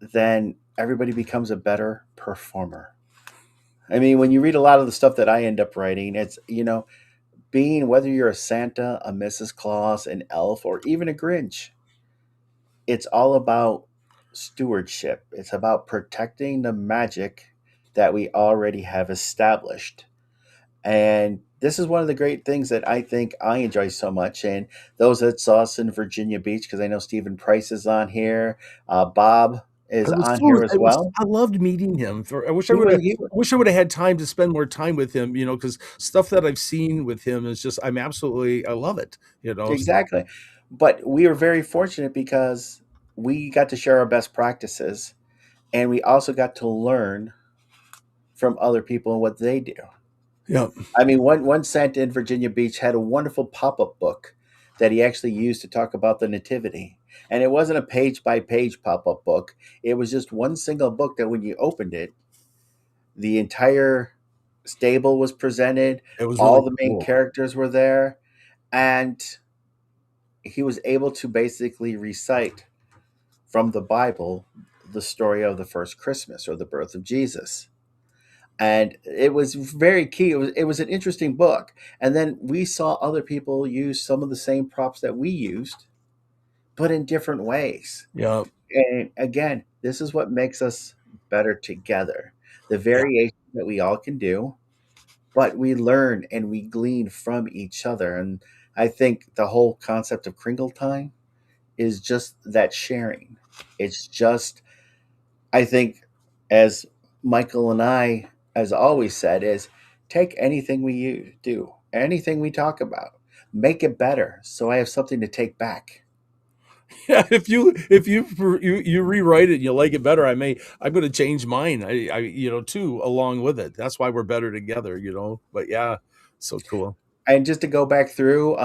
S3: then everybody becomes a better performer. I mean, when you read a lot of the stuff that I end up writing, it's, being, whether you're a Santa, a Mrs. Claus, an elf, or even a Grinch, it's all about stewardship. It's about protecting the magic that we already have established. And this is one of the great things that I think I enjoy so much. And those that saw us in Virginia Beach, because I know Stephen Price is on here, Bob is on here as well.
S2: I loved meeting him. I wish
S3: He was,
S2: I would have had time to spend more time with him, because stuff that I've seen with him is just, I love it, so.
S3: exactly. But we are very fortunate because we got to share our best practices, and we also got to learn from other people and what they do.
S2: Yeah.
S3: I mean, one Santa in Virginia Beach had a wonderful pop-up book that he actually used to talk about the nativity. And it wasn't a page-by-page pop-up book. It was just one single book that when you opened it, the entire stable was presented.
S2: It was
S3: all
S2: really
S3: the main
S2: cool.
S3: characters were there. And he was able to basically recite from the Bible the story of the first Christmas, or the birth of Jesus. And it was very key. It was an interesting book. And then we saw other people use some of the same props that we used, but in different ways.
S2: Yeah.
S3: And again, this is what makes us better together. The variation that we all can do, but we learn and we glean from each other. And I think the whole concept of Kringle Time is just that sharing. It's just, I think, as Michael and I, as always said, is take anything we do, anything we talk about, make it better, so I have something to take back.
S2: Yeah, if you rewrite it and you like it better, I'm going to change mine. Too, along with it. That's why we're better together. But yeah, so cool.
S3: And just to go back through,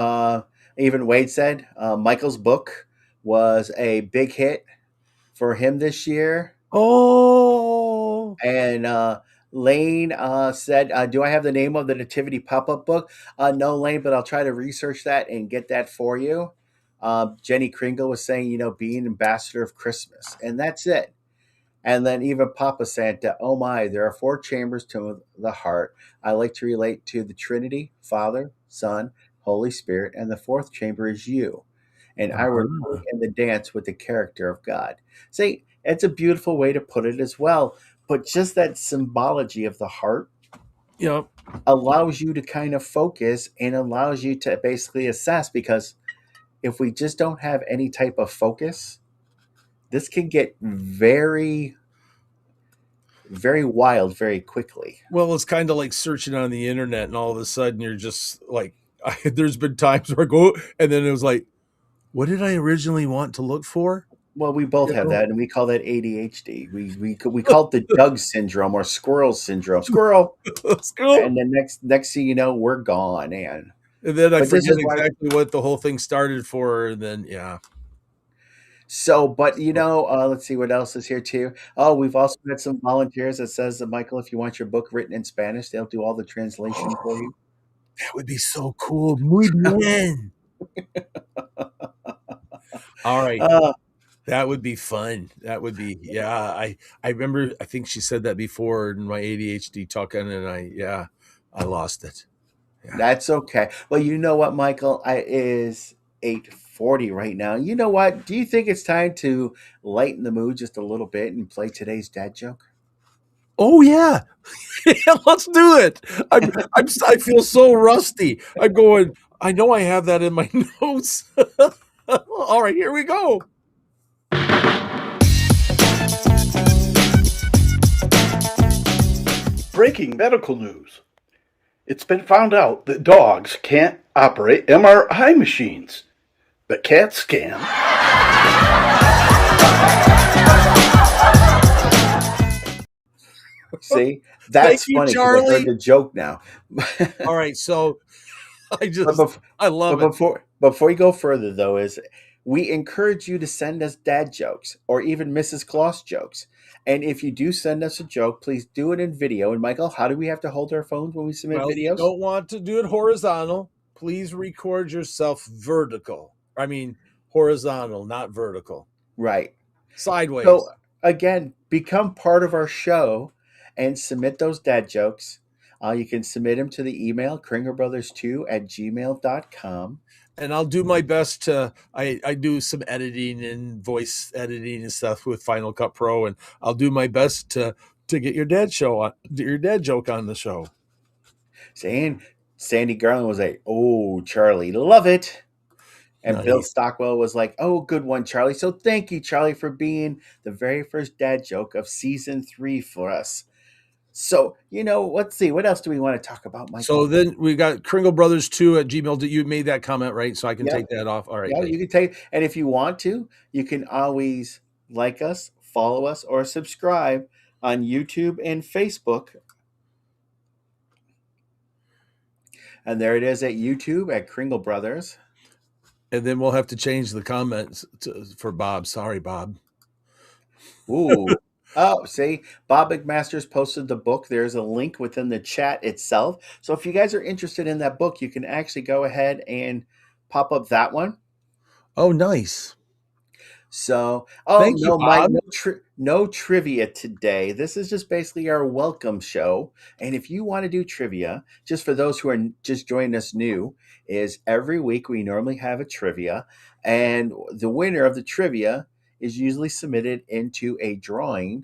S3: even Wade said Michael's book was a big hit for him this year.
S2: Oh,
S3: and Lane said, "Do I have the name of the Nativity pop-up book?" No, Lane, but I'll try to research that and get that for you. Jenny Kringle was saying, being ambassador of Christmas, and that's it. And then even Papa Santa, oh my, there are 4 chambers to the heart. I like to relate to the Trinity, Father, Son, Holy Spirit, and the 4th chamber is you. and I were
S2: Uh-huh.
S3: in the dance with the character of God. See, it's a beautiful way to put it as well. But just that symbology of the heart
S2: Yeah.
S3: allows you to kind of focus and allows you to basically assess, because if we just don't have any type of focus, this can get very, very wild very quickly.
S2: Well, it's kind of like searching on the internet, and all of a sudden you're just like, there's been times where I go, and then it was like, what did I originally want to look for?
S3: Well, we both
S2: You
S3: have
S2: know?
S3: that, and we call that ADHD. We call it the Doug syndrome or squirrel syndrome. Squirrel,
S2: Let's go.
S3: and then next thing you know, we're gone. And
S2: And then I
S3: but this
S2: forget
S3: is why.
S2: exactly what the whole thing started for, and then yeah.
S3: So, but let's see what else is here too. Oh, we've also had some volunteers that says that Michael, if you want your book written in Spanish, they'll do all the translation for you.
S2: That would be so cool. Muy bien. All right.
S3: Uh,
S2: That would be fun. That would be, yeah. I remember, I think she said that before in my ADHD talking, and I lost it. Yeah.
S3: that's okay. Well, you know what, Michael? I is 8:40 right now. You know what? Do you think it's time to lighten the mood just a little bit and play today's dad joke?
S2: Oh yeah. Yeah, let's do it. I feel so rusty. I'm going, I know I have that in my notes. All right, here we go.
S5: Breaking medical news. It's been found out that dogs can't operate MRI machines, but cats can.
S3: See,
S2: Thank
S3: that's
S2: you,
S3: funny because I heard
S2: Charlie.
S3: the joke now.
S2: All right, so I
S3: But,
S2: just
S3: bef-
S2: I
S3: but
S2: love it.
S3: before you go further, though, is we encourage you to send us dad jokes or even Mrs. Claus jokes. And if you do send us a joke, please do it in video. And Michael, how do we have to hold our phones when we submit
S2: Well, you
S3: videos?
S2: don't want to do it horizontal. Please record yourself vertical. I mean horizontal, not vertical.
S3: Right. So
S2: Sideways.
S3: again, become part of our show and submit those dad jokes. You can submit them to the email kringlebrothers2@gmail.com.
S2: And I'll do my best to I do some editing and voice editing and stuff with Final Cut Pro, and I'll do my best to get your dad joke on the show.
S3: Saying Sandy Garland was like, "Oh, Charlie, love it." And Bill
S2: Nice.
S3: Stockwell was like, "Oh, good one, Charlie." So thank you, Charlie, for being the very first dad joke of season 3 for us. So, let's see. What else do we want to talk about,
S2: So
S3: Michael?
S2: then we got Kringle Brothers 2 at Gmail. You made that comment, right? So I can
S3: Yeah.
S2: take that off. All right,
S3: Yeah,
S2: good.
S3: you can take, and if you want to, you can always like us, follow us, or subscribe on YouTube and Facebook. And there it is at YouTube at Kringle Brothers.
S2: And then we'll have to change the comments for Bob. Sorry, Bob.
S3: Ooh. Oh, see, Bob McMaster's posted the book. There's a link within the chat itself. So if you guys are interested in that book, you can actually go ahead and pop up that one.
S2: Oh, nice.
S3: So,
S2: Thank you,
S3: no, Mike,
S2: Bob.
S3: no trivia today. This is just basically our welcome show. And if you want to do trivia, just for those who are just joining us new, is every week we normally have a trivia, and the winner of the trivia is usually submitted into a drawing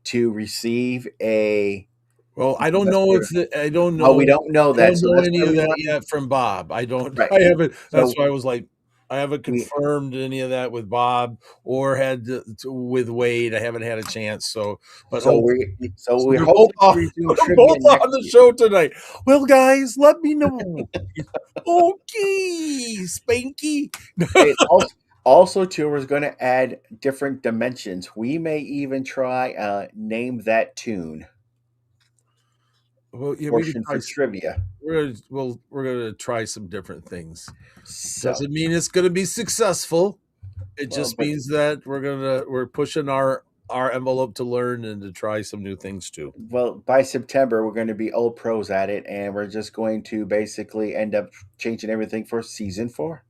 S3: to receive a.
S2: Well, I don't
S3: That's
S2: know
S3: where,
S2: I don't
S3: oh, we
S2: know
S3: don't know that, so that's
S2: any
S3: why
S2: of
S3: we
S2: that
S3: want
S2: yet from Bob.
S3: right.
S2: I haven't. That's
S3: So
S2: why I was like, I haven't
S3: we
S2: confirmed any of that with Bob or with Wade. I haven't had a chance. So, but
S3: so
S2: hopefully,
S3: we so
S2: so
S3: we
S2: they're both
S3: hopefully
S2: on,
S3: resume
S2: they're
S3: trivia
S2: both
S3: next
S2: on the
S3: week.
S2: show tonight. Well, guys, let me know. Okay, Spanky.
S3: It also too, we're going to add different dimensions. We may even try name that tune
S2: Well, yeah, we could
S3: portion
S2: try.
S3: for trivia.
S2: We're gonna try some different things.
S3: So,
S2: Doesn't mean it's gonna be successful. It
S3: well,
S2: just
S3: but
S2: means that we're pushing our envelope to learn and to try some new things too.
S3: by September we're going to be old pros at it, and we're just going to basically end up changing everything for season 4.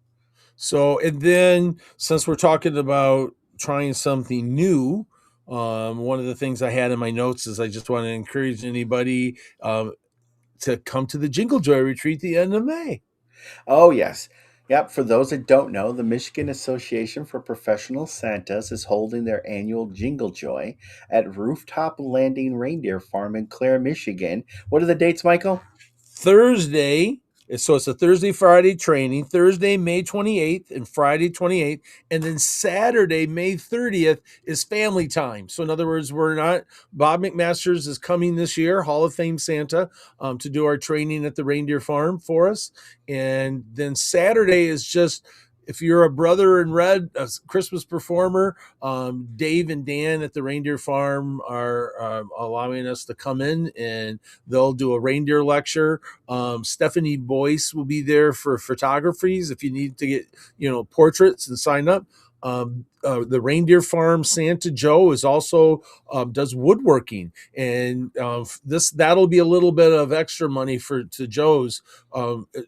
S2: So, and then since we're talking about trying something new, one of the things I had in my notes is I just want to encourage anybody to come to the Jingle Joy Retreat the end of May.
S3: Oh yes. Yep, for those that don't know, the Michigan Association for Professional Santas is holding their annual Jingle Joy at Rooftop Landing Reindeer Farm in Clare, Michigan. What are the dates, Michael?
S2: Thursday. So it's a Thursday, Friday training, Thursday, May 28th and Friday 28th. And then Saturday, May 30th is family time. So in other words, Bob McMasters is coming this year, Hall of Fame Santa, to do our training at the reindeer farm for us. And then Saturday is just, if you're a brother in red, a Christmas performer, Dave and Dan at the reindeer farm are allowing us to come in, and they'll do a reindeer lecture. Stephanie Boyce will be there for photographies if you need to get, portraits and sign up. The reindeer farm Santa Joe is also does woodworking, and that'll be a little bit of extra money to Joe's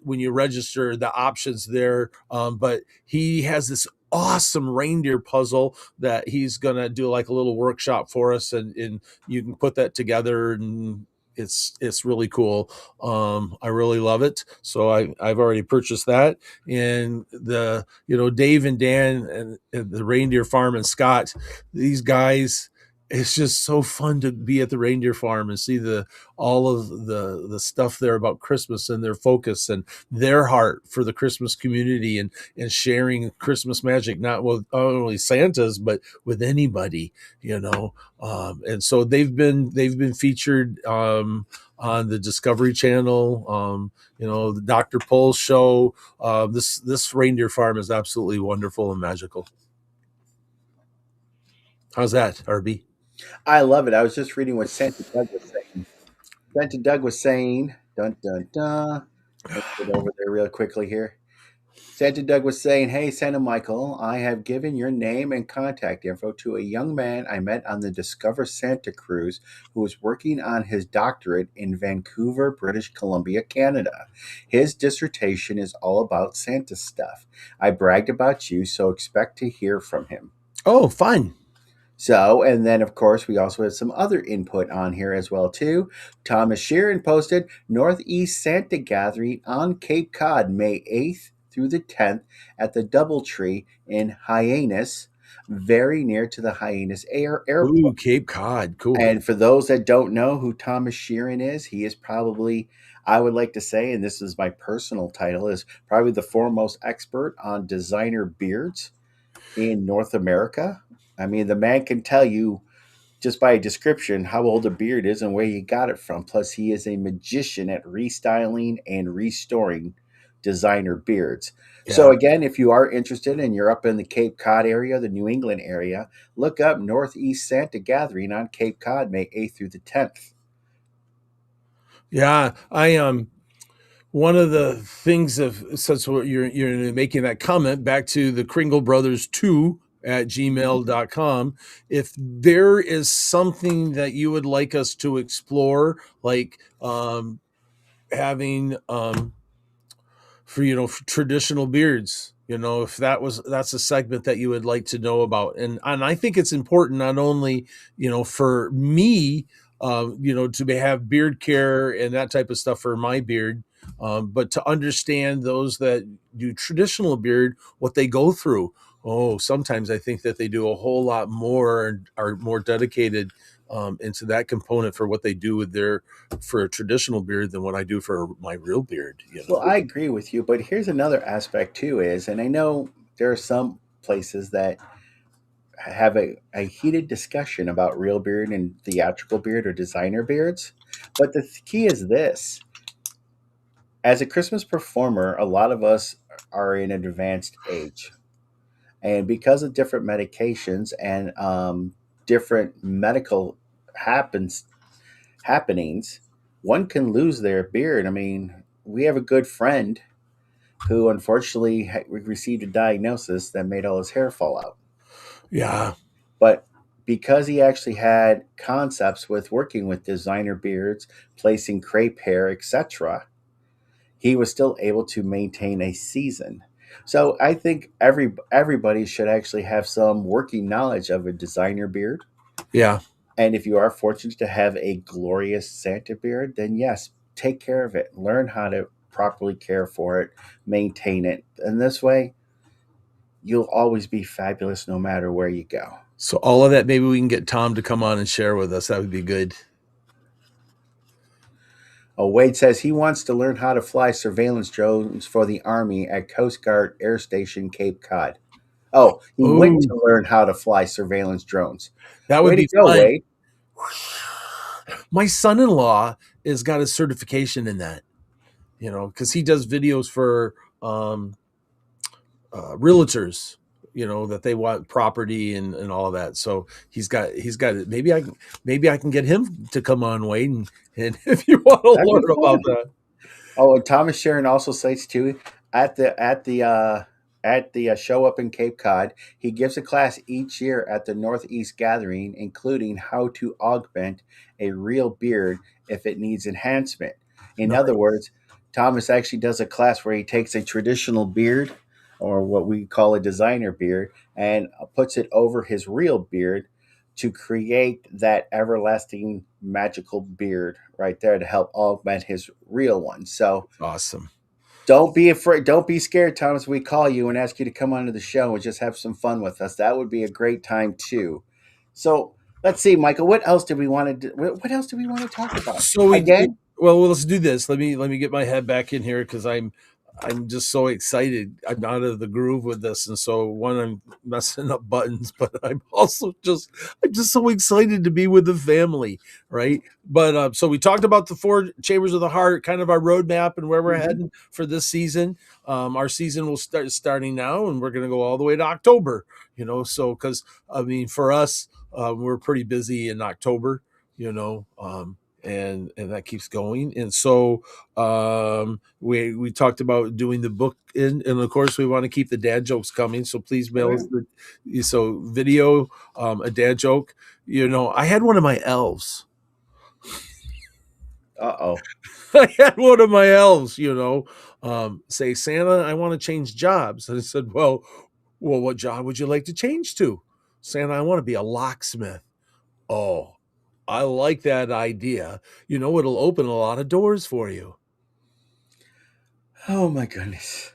S2: when you register the options there. But he has this awesome reindeer puzzle that he's gonna do like a little workshop for us, and you can put that together, and it's really cool. I really love it. So I've already purchased that. And Dave and Dan and the reindeer farm and Scott, these guys, it's just so fun to be at the reindeer farm and see all of the stuff there about Christmas and their focus and their heart for the Christmas community and sharing Christmas magic, not with only Santas, but with anybody, and so they've been featured on the Discovery Channel, the Dr. Pol show. This reindeer farm is absolutely wonderful and magical. How's that, Herbie?
S3: I love it. I was just reading what Santa Doug was saying. Santa Doug was saying, dun dun dun. Let's get over there real quickly here. Santa Doug was saying, "Hey, Santa Michael, I have given your name and contact info to a young man I met on the Discover Santa cruise who is working on his doctorate in Vancouver, British Columbia, Canada. His dissertation is all about Santa stuff. I bragged about you, so expect to hear from him."
S2: Oh, fine.
S3: So, and then of course, we also had some other input on here as well too. Thomas Sheeran posted Northeast Santa Gathering on Cape Cod, May 8th through the 10th at the Doubletree in Hyannis, very near to the Hyannis Airport.
S2: Ooh, Cape Cod, cool.
S3: And for those that don't know who Thomas Sheeran is, he is probably, I would like to say, and this is my personal title, is probably the foremost expert on designer beards in North America. I mean, the man can tell you just by a description how old a beard is and where he got it from. Plus, he is a magician at restyling and restoring designer beards.
S2: Yeah.
S3: So, again, if you are interested and you're up in the Cape Cod area, the New England area, look up Northeast Santa Gathering on Cape Cod, May 8th through the 10th.
S2: Yeah, one of the things since you're making that comment back to the Kringle Brothers 2 at gmail.com. If there is something that you would like us to explore, like having for traditional beards, if that's a segment that you would like to know about. And I think it's important not only, for me, to have beard care and that type of stuff for my beard, but to understand those that do traditional beard, what they go through. Oh, sometimes I think that they do a whole lot more and are more dedicated into that component for what they do for a traditional beard than what I do for my real beard.
S3: Well, I agree with you, but here's another aspect too and I know there are some places that have a heated discussion about real beard and theatrical beard or designer beards, but the key is this. As a Christmas performer, a lot of us are in an advanced age. And because of different medications and different medical happenings, one can lose their beard. I mean, we have a good friend who unfortunately received a diagnosis that made all his hair fall out.
S2: Yeah.
S3: But because he actually had concepts with working with designer beards, placing crepe hair, etc., he was still able to maintain a season. So I think everybody should actually have some working knowledge of a designer beard.
S2: Yeah.
S3: And if you are fortunate to have a glorious Santa beard, then yes, take care of it. Learn how to properly care for it, maintain it. And this way, you'll always be fabulous no matter where you go.
S2: So all of that, maybe we can get Tom to come on and share with us. That would be good.
S3: Wade says he wants to learn how to fly surveillance drones for the Army at Coast Guard Air Station Cape Cod. Oh, he went
S2: Ooh,
S3: to learn how to fly surveillance drones.
S2: that
S3: Way
S2: would
S3: to
S2: be
S3: go,
S2: fun.
S3: Wade.
S2: My son-in-law has got a certification in that, because he does videos for realtors, that they want property and all of that. So he's got it. Maybe I can get him to come on, Wade, and if you want to
S3: That'd be
S2: learn about
S3: fun.
S2: that.
S3: Oh, and Thomas Sharon also cites too at the show up in Cape Cod, he gives a class each year at the Northeast Gathering, including how to augment a real beard if it needs enhancement. In other
S2: Nice.
S3: words, Thomas actually does a class where he takes a traditional beard, or what we call a designer beard, and puts it over his real beard to create that everlasting magical beard right there to help augment his real one. So
S2: Awesome.
S3: don't be afraid. Don't be scared, Thomas. We call you and ask you to come onto the show and just have some fun with us. That would be a great time too. So let's see, Michael. What else do we want to do? What else do we want to talk about?
S2: So
S3: Again,
S2: well, let's do this. Let me get my head back in here because I'm just so excited. I'm out of the groove with this, and so one, I'm messing up buttons, but I'm just so excited to be with the family, right? But so we talked about the four chambers of the heart, kind of our roadmap and where we're
S3: mhm.
S2: heading for this season. Our season will starting now, and we're going to go all the way to October. So because I mean, for us, we're pretty busy in October. And that keeps going. And so we talked about doing the book and of course we want to keep the dad jokes coming. So please
S3: Oh,
S2: mail
S3: yeah.
S2: us so video, a dad joke. I had one of my elves.
S3: Uh-oh.
S2: I had one of my elves, say, Santa, I want to change jobs. And I said, well, what job would you like to change to? Santa, I want to be a locksmith. Oh, I like that idea. It'll open a lot of doors for you.
S3: Oh my goodness.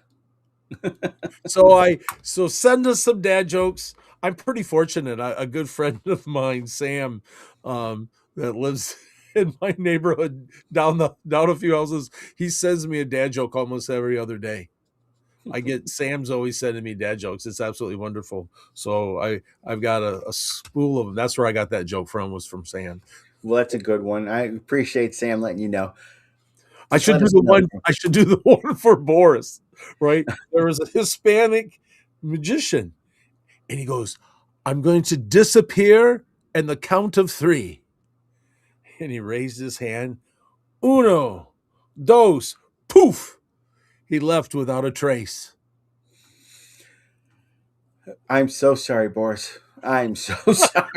S2: So send us some dad jokes. I'm pretty fortunate. A good friend of mine, Sam, that lives in my neighborhood down a few houses, he sends me a dad joke almost every other day. Sam's always sending me dad jokes. It's absolutely wonderful. So I've got a spool of them. That's where I got that joke from, was from Sam.
S3: Well, that's a good one. I appreciate Sam letting you know.
S2: I
S3: Just
S2: should
S3: let
S2: do
S3: us
S2: the
S3: know.
S2: one. I should do the one for Boris, right? There was a Hispanic magician, and he goes, "I'm going to disappear in the count of 3." And he raised his hand. Uno, dos, poof. He left without a trace.
S3: I'm so sorry, Boris. I'm so sorry.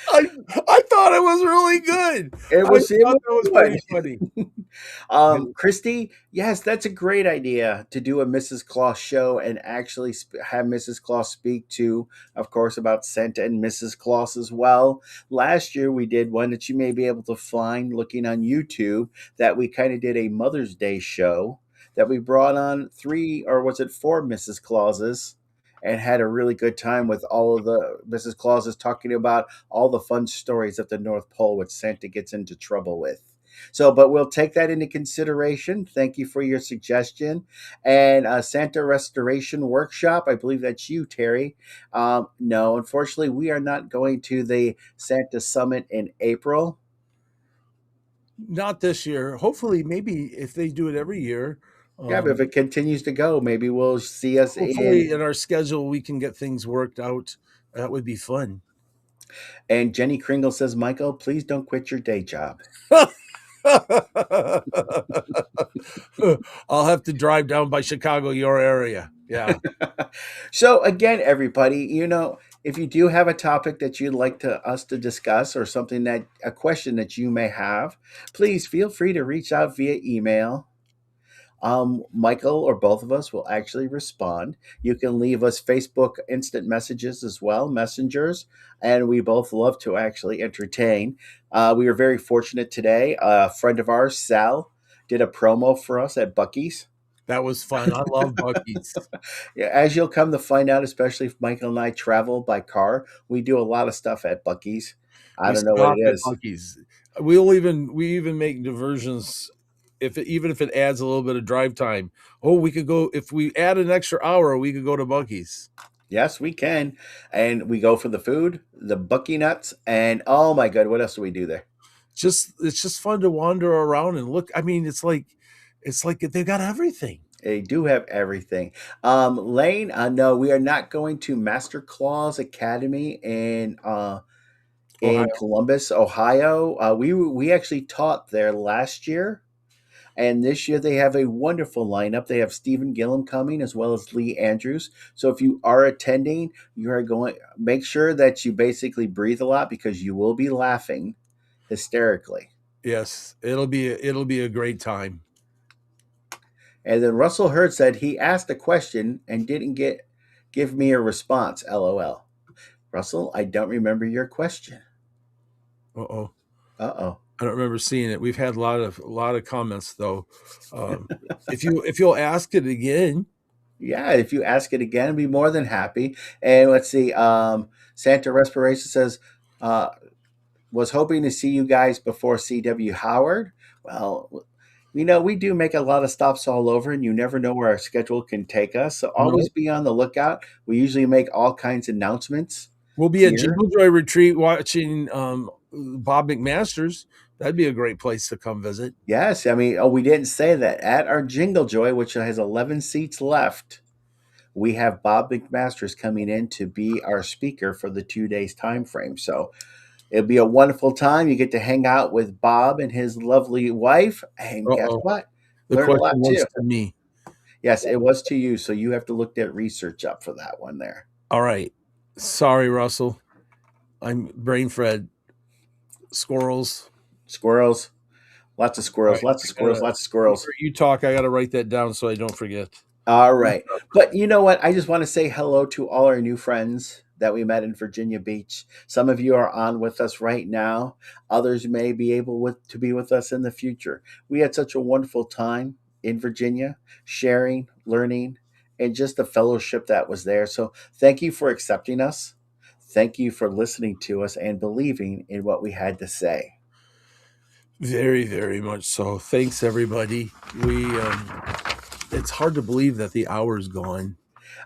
S2: I I thought it was really good.
S3: It
S2: I
S3: was it
S2: thought
S3: was
S2: that was
S3: good.
S2: pretty funny.
S3: Christy, yes, that's a great idea to do a Mrs. Claus show and actually have Mrs. Claus speak to, of course, about Santa and Mrs. Claus as well. Last year we did one that you may be able to find looking on YouTube, that we kind of did a Mother's Day show that we brought on 3, or was it 4 Mrs. Clauses, and had a really good time with all of the Mrs. Clauses talking about all the fun stories at the North Pole which Santa gets into trouble with. So, but we'll take that into consideration. Thank you for your suggestion. And Santa Restoration Workshop, I believe that's you, Terry. No, unfortunately, we are not going to the Santa Summit in April.
S2: Not this year. Hopefully, maybe if they do it every year,
S3: Yeah, but if
S2: um,
S3: it continues to go, maybe we'll see us in.
S2: hopefully in our schedule we can get things worked out. That would be fun.
S3: And Jenny Kringle says, Michael, please don't quit your day job.
S2: I'll have to drive down by Chicago, your area. Yeah.
S3: So again, everybody, if you do have a topic that you'd like us to discuss, or something, that a question that you may have, please feel free to reach out via email. Michael or both of us will actually respond. You can leave us Facebook instant messages as well, messengers, and we both love to actually entertain. We are very fortunate today. A friend of ours, Sal, did a promo for us at Bucky's.
S2: That was fun. I love Bucky's.
S3: Yeah, as you'll come to find out, especially if Michael and I travel by car, we do a lot of stuff at Bucky's. I
S2: We
S3: don't know what
S2: stop
S3: it
S2: at
S3: is.
S2: Bucky's. We even make diversions even if it adds a little bit of drive time. Oh, we could go if we add an extra hour, we could go to Bucky's.
S3: Yes, we can. And we go for the food, the Bucky nuts, and oh my God, what else do we do there?
S2: Just it's just fun to wander around and look. I mean, it's like they've got everything.
S3: They do have everything. Lane, no, we are not going to Master Claus Academy in
S2: Ohio.
S3: Columbus, Ohio. We actually taught there last year, and this year they have a wonderful lineup. They have Stephen Gillum coming as well as Lee Andrews. So if you are attending, you are going. Make sure that you basically breathe a lot because you will be laughing hysterically.
S2: Yes, it'll be a great time.
S3: And then Russell Hurd said he asked a question and didn't give me a response. LOL. Russell, I don't remember your question.
S2: Uh-oh.
S3: Uh-oh.
S2: I don't remember seeing it. We've had a lot of comments though. If you'll ask it again.
S3: Yeah, if you ask it again, I'd be more than happy. And let's see. Santa Respiration says, was hoping to see you guys before CW Howard. Well, we do make a lot of stops all over, and you never know where our schedule can take us. So
S2: No.
S3: always be on the lookout. We usually make all kinds of announcements.
S2: We'll be at
S3: Here.
S2: Jingle Joy Retreat watching Bob McMasters. That'd be a great place to come visit.
S3: Yes, I mean, we didn't say that. At our Jingle Joy, which has 11 seats left, we have Bob McMasters coming in to be our speaker for the 2 days time frame. So it'll be a wonderful time. You get to hang out with Bob and his lovely wife. And guess
S2: Uh-oh.
S3: what?
S2: The
S3: Learn a lot
S2: question was
S3: too.
S2: to me.
S3: Yes, it was to you. So you have to look that research up for that one there.
S2: All right. Sorry, Russell. I'm brain fed. Squirrels.
S3: Squirrels. Lots of squirrels.
S2: Right.
S3: Lots of squirrels. Lots of squirrels.
S2: You talk. I got to write that down so I don't forget.
S3: All right. But you know what? I just want to say hello to all our new friends that we met in Virginia Beach. Some of you are on with us right now. Others may be able to be with us in the future. We had such a wonderful time in Virginia, sharing, learning, and just the fellowship that was there. So thank you for accepting us. Thank you for listening to us and believing in what we had to say.
S2: Very, very much so. Thanks, everybody. It's hard to believe that the hour's gone.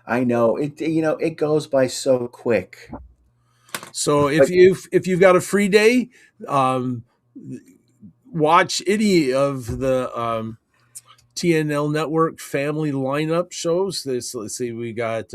S3: I know it goes by so quick.
S2: So if you've got a free day, watch any of the TNL Network family lineup shows. Let's see, we got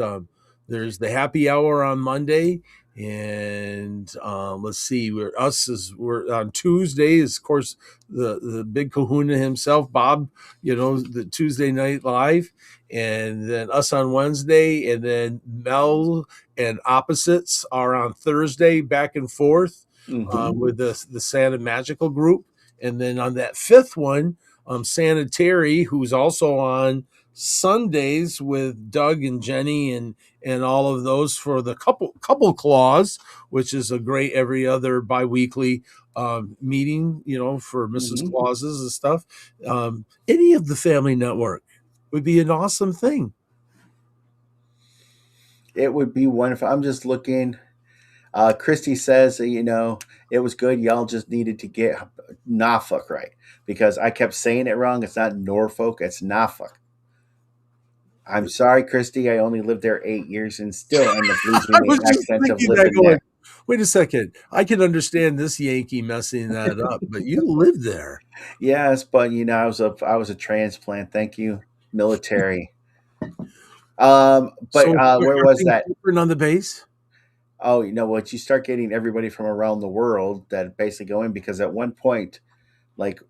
S2: there's the happy hour on Monday, and let's see, we're on Tuesday is of course the big Kahuna himself, Bob. The Tuesday Night Live, and then us on Wednesday, and then Mel and Opposites are on Thursday, back and forth with the Santa Magical Group, and then on that fifth one. Santa Terry, who's also on Sundays with Doug and Jenny and all of those for the couple clause, which is a great every other biweekly meeting, for Mrs. Clauses and stuff. Any of the family network would be an awesome thing.
S3: It would be wonderful. I'm just looking. Christy says, it was good. Y'all just needed to get Norfolk right because I kept saying it wrong. It's not Norfolk, it's Norfolk. I'm sorry, Christy. I only lived there 8 years and still end up losing the accent of living there.
S2: Wait a second. I can understand this Yankee messing that up, but you lived there.
S3: Yes, but I was a transplant. Thank you, military. Where was that?
S2: On the base?
S3: Oh, what? You start getting everybody from around the world that basically go in because at one point, like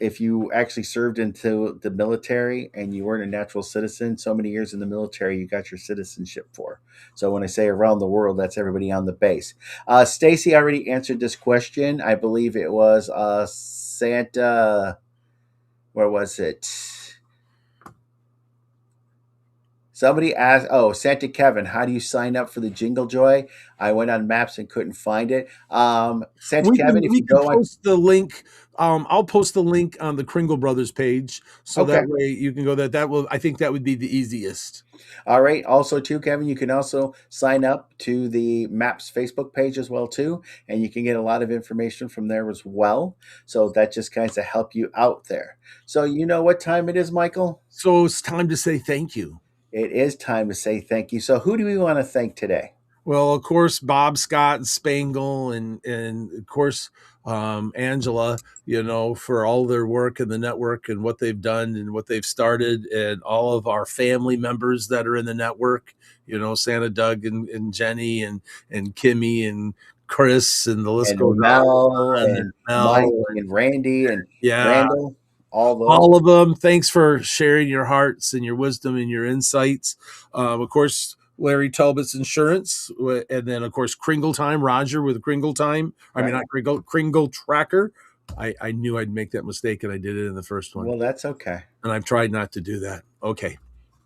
S3: if you actually served into the military and you weren't a natural citizen, so many years in the military, you got your citizenship for. So when I say around the world, that's everybody on the base. Stacy already answered this question. I believe it was Santa. Where was it? Somebody asked, oh, Santa Kevin, how do you sign up for the Jingle Joy? I went on Maps and couldn't find it. Santa Kevin, if
S2: We
S3: you
S2: can
S3: go on,
S2: post the link. I'll post the link on the Kringle Brothers page, so
S3: okay.
S2: that way you can go. That will. I think that would be the easiest.
S3: All right. Also, too, Kevin, you can also sign up to the Maps Facebook page as well, too, and you can get a lot of information from there as well. So that just kind of help you out there. So you know what time it is, Michael?
S2: So it's time to say thank you.
S3: It is time to say thank you. So who do we want to thank today?
S2: Well, of course, Bob Scott and Spangle, and of course Angela. For all their work in the network and what they've done and what they've started, and all of our family members that are in the network. Santa Doug and Jenny and Kimmy and Chris, and the list goes
S3: And
S2: on
S3: Mel
S2: and
S3: and Mike
S2: Mel.
S3: and Randy and
S2: Yeah,
S3: Randall, all those.
S2: all of them. Thanks for sharing your hearts and your wisdom and your insights. Of course, Larry Talbot's Insurance, and then of course Kringle Time, Roger with Kringle Time. I mean,
S3: Right.
S2: not Kringle Tracker. I knew I'd make that mistake, and I did it in the first one,
S3: Well, that's okay.
S2: and I've tried not to do that. Okay,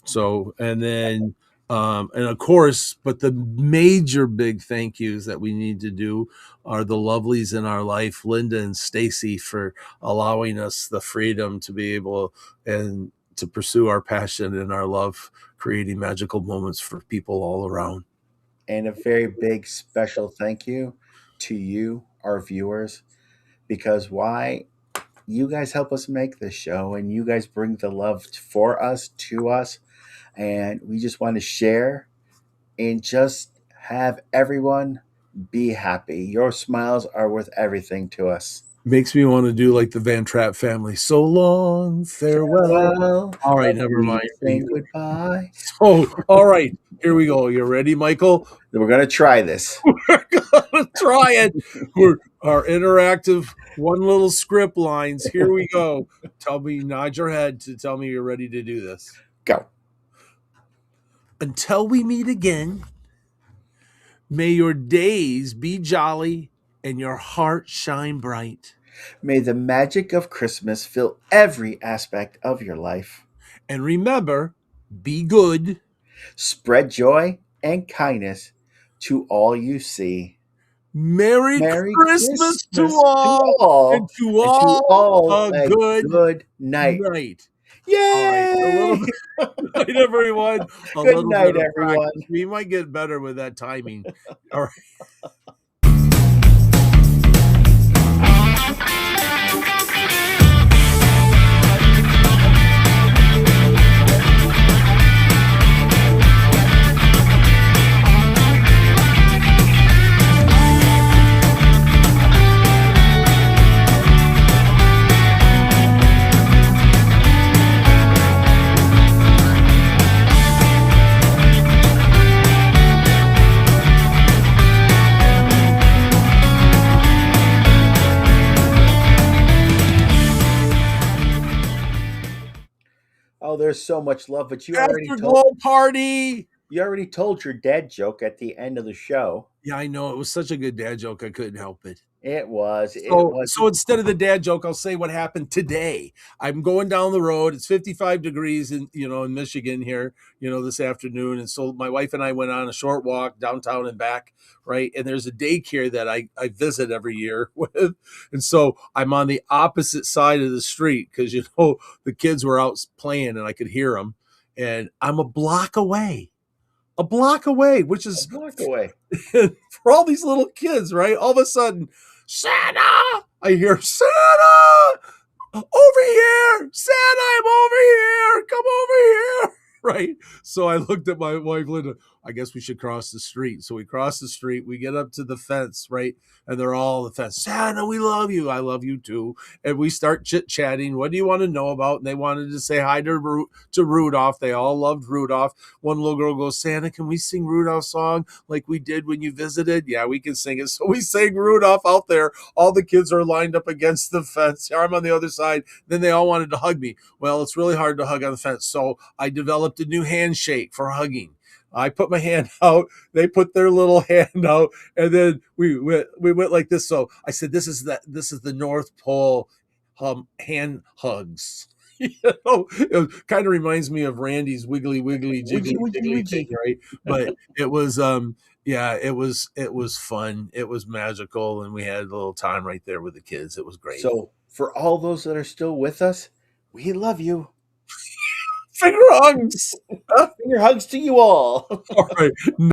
S2: so and then and of course, but the major big thank yous that we need to do are the lovelies in our life, Linda and Stacy, for allowing us the freedom to be able and to pursue our passion and our love, creating magical moments for people all around.
S3: And a very big special thank you to you, our viewers, because why? You guys help us make this show and you guys bring the love for us, to us. And we just want to share and just have everyone be happy. Your smiles are worth everything to us.
S2: Makes me want to do like the Van Trapp family. So long, farewell.
S3: Farewell.
S2: All right, never
S3: We
S2: mind.
S3: say goodbye.
S2: So, all right, here we go. You ready, Michael?
S3: We're going to try this.
S2: We're gonna try it. We're our interactive one little script lines. Here we go. Tell me, nod your head to tell me you're ready to do this.
S3: Go.
S2: Until we meet again, may your days be jolly and your heart shine bright.
S3: May the magic of Christmas fill every aspect of your life.
S2: And remember, be good.
S3: Spread joy and kindness to all you see.
S2: Merry Christmas to
S3: Christmas
S2: all, and to all a good
S3: night.
S2: night.
S3: Yay!
S2: All right, good night, everyone.
S3: Good night, everyone.
S2: Practice. We might get better with that timing. All right.
S3: Oh, there's so much love, but you already
S2: Afterglow party.
S3: told your dad joke at the end of the show.
S2: Yeah, I know. It was such a good dad joke. I couldn't help it.
S3: It was.
S2: So instead of the dad joke, I'll say what happened today. I'm going down the road. It's 55 degrees in Michigan here, this afternoon. And so my wife and I went on a short walk downtown and back, right? And there's a daycare that I visit every year with. And so I'm on the opposite side of the street because, the kids were out playing and I could hear them. And I'm a block away, which is
S3: a block away.
S2: for all these little kids, right? All of a sudden, Santa! I hear Santa! Over here! Santa, I'm over here! Come over here! Right? So I looked at my wife, Linda. I guess we should cross the street. So we cross the street. We get up to the fence, right? And they're all the fence. Santa, we love you. I love you too. And we start chit-chatting. What do you want to know about? And they wanted to say hi to Rudolph. They all loved Rudolph. One little girl goes, Santa, can we sing Rudolph's song like we did when you visited? Yeah, we can sing it. So we sang Rudolph out there. All the kids are lined up against the fence. I'm on the other side. Then they all wanted to hug me. Well, it's really hard to hug on the fence. So I developed a new handshake for hugging. I put my hand out, they put their little hand out, and then we went like this. So I said, this is the North Pole hand hugs. It kind of reminds me of Randy's wiggly wiggly
S3: Wiggy,
S2: jiggly
S3: wiggy,
S2: jiggly thing,
S3: wiggy.
S2: right? But it was yeah, it was fun. It was magical, and we had a little time right there with the kids. It was great.
S3: So, for all those that are still with us, we love you.
S2: Finger hugs.
S3: Finger hugs to you all.
S2: All right.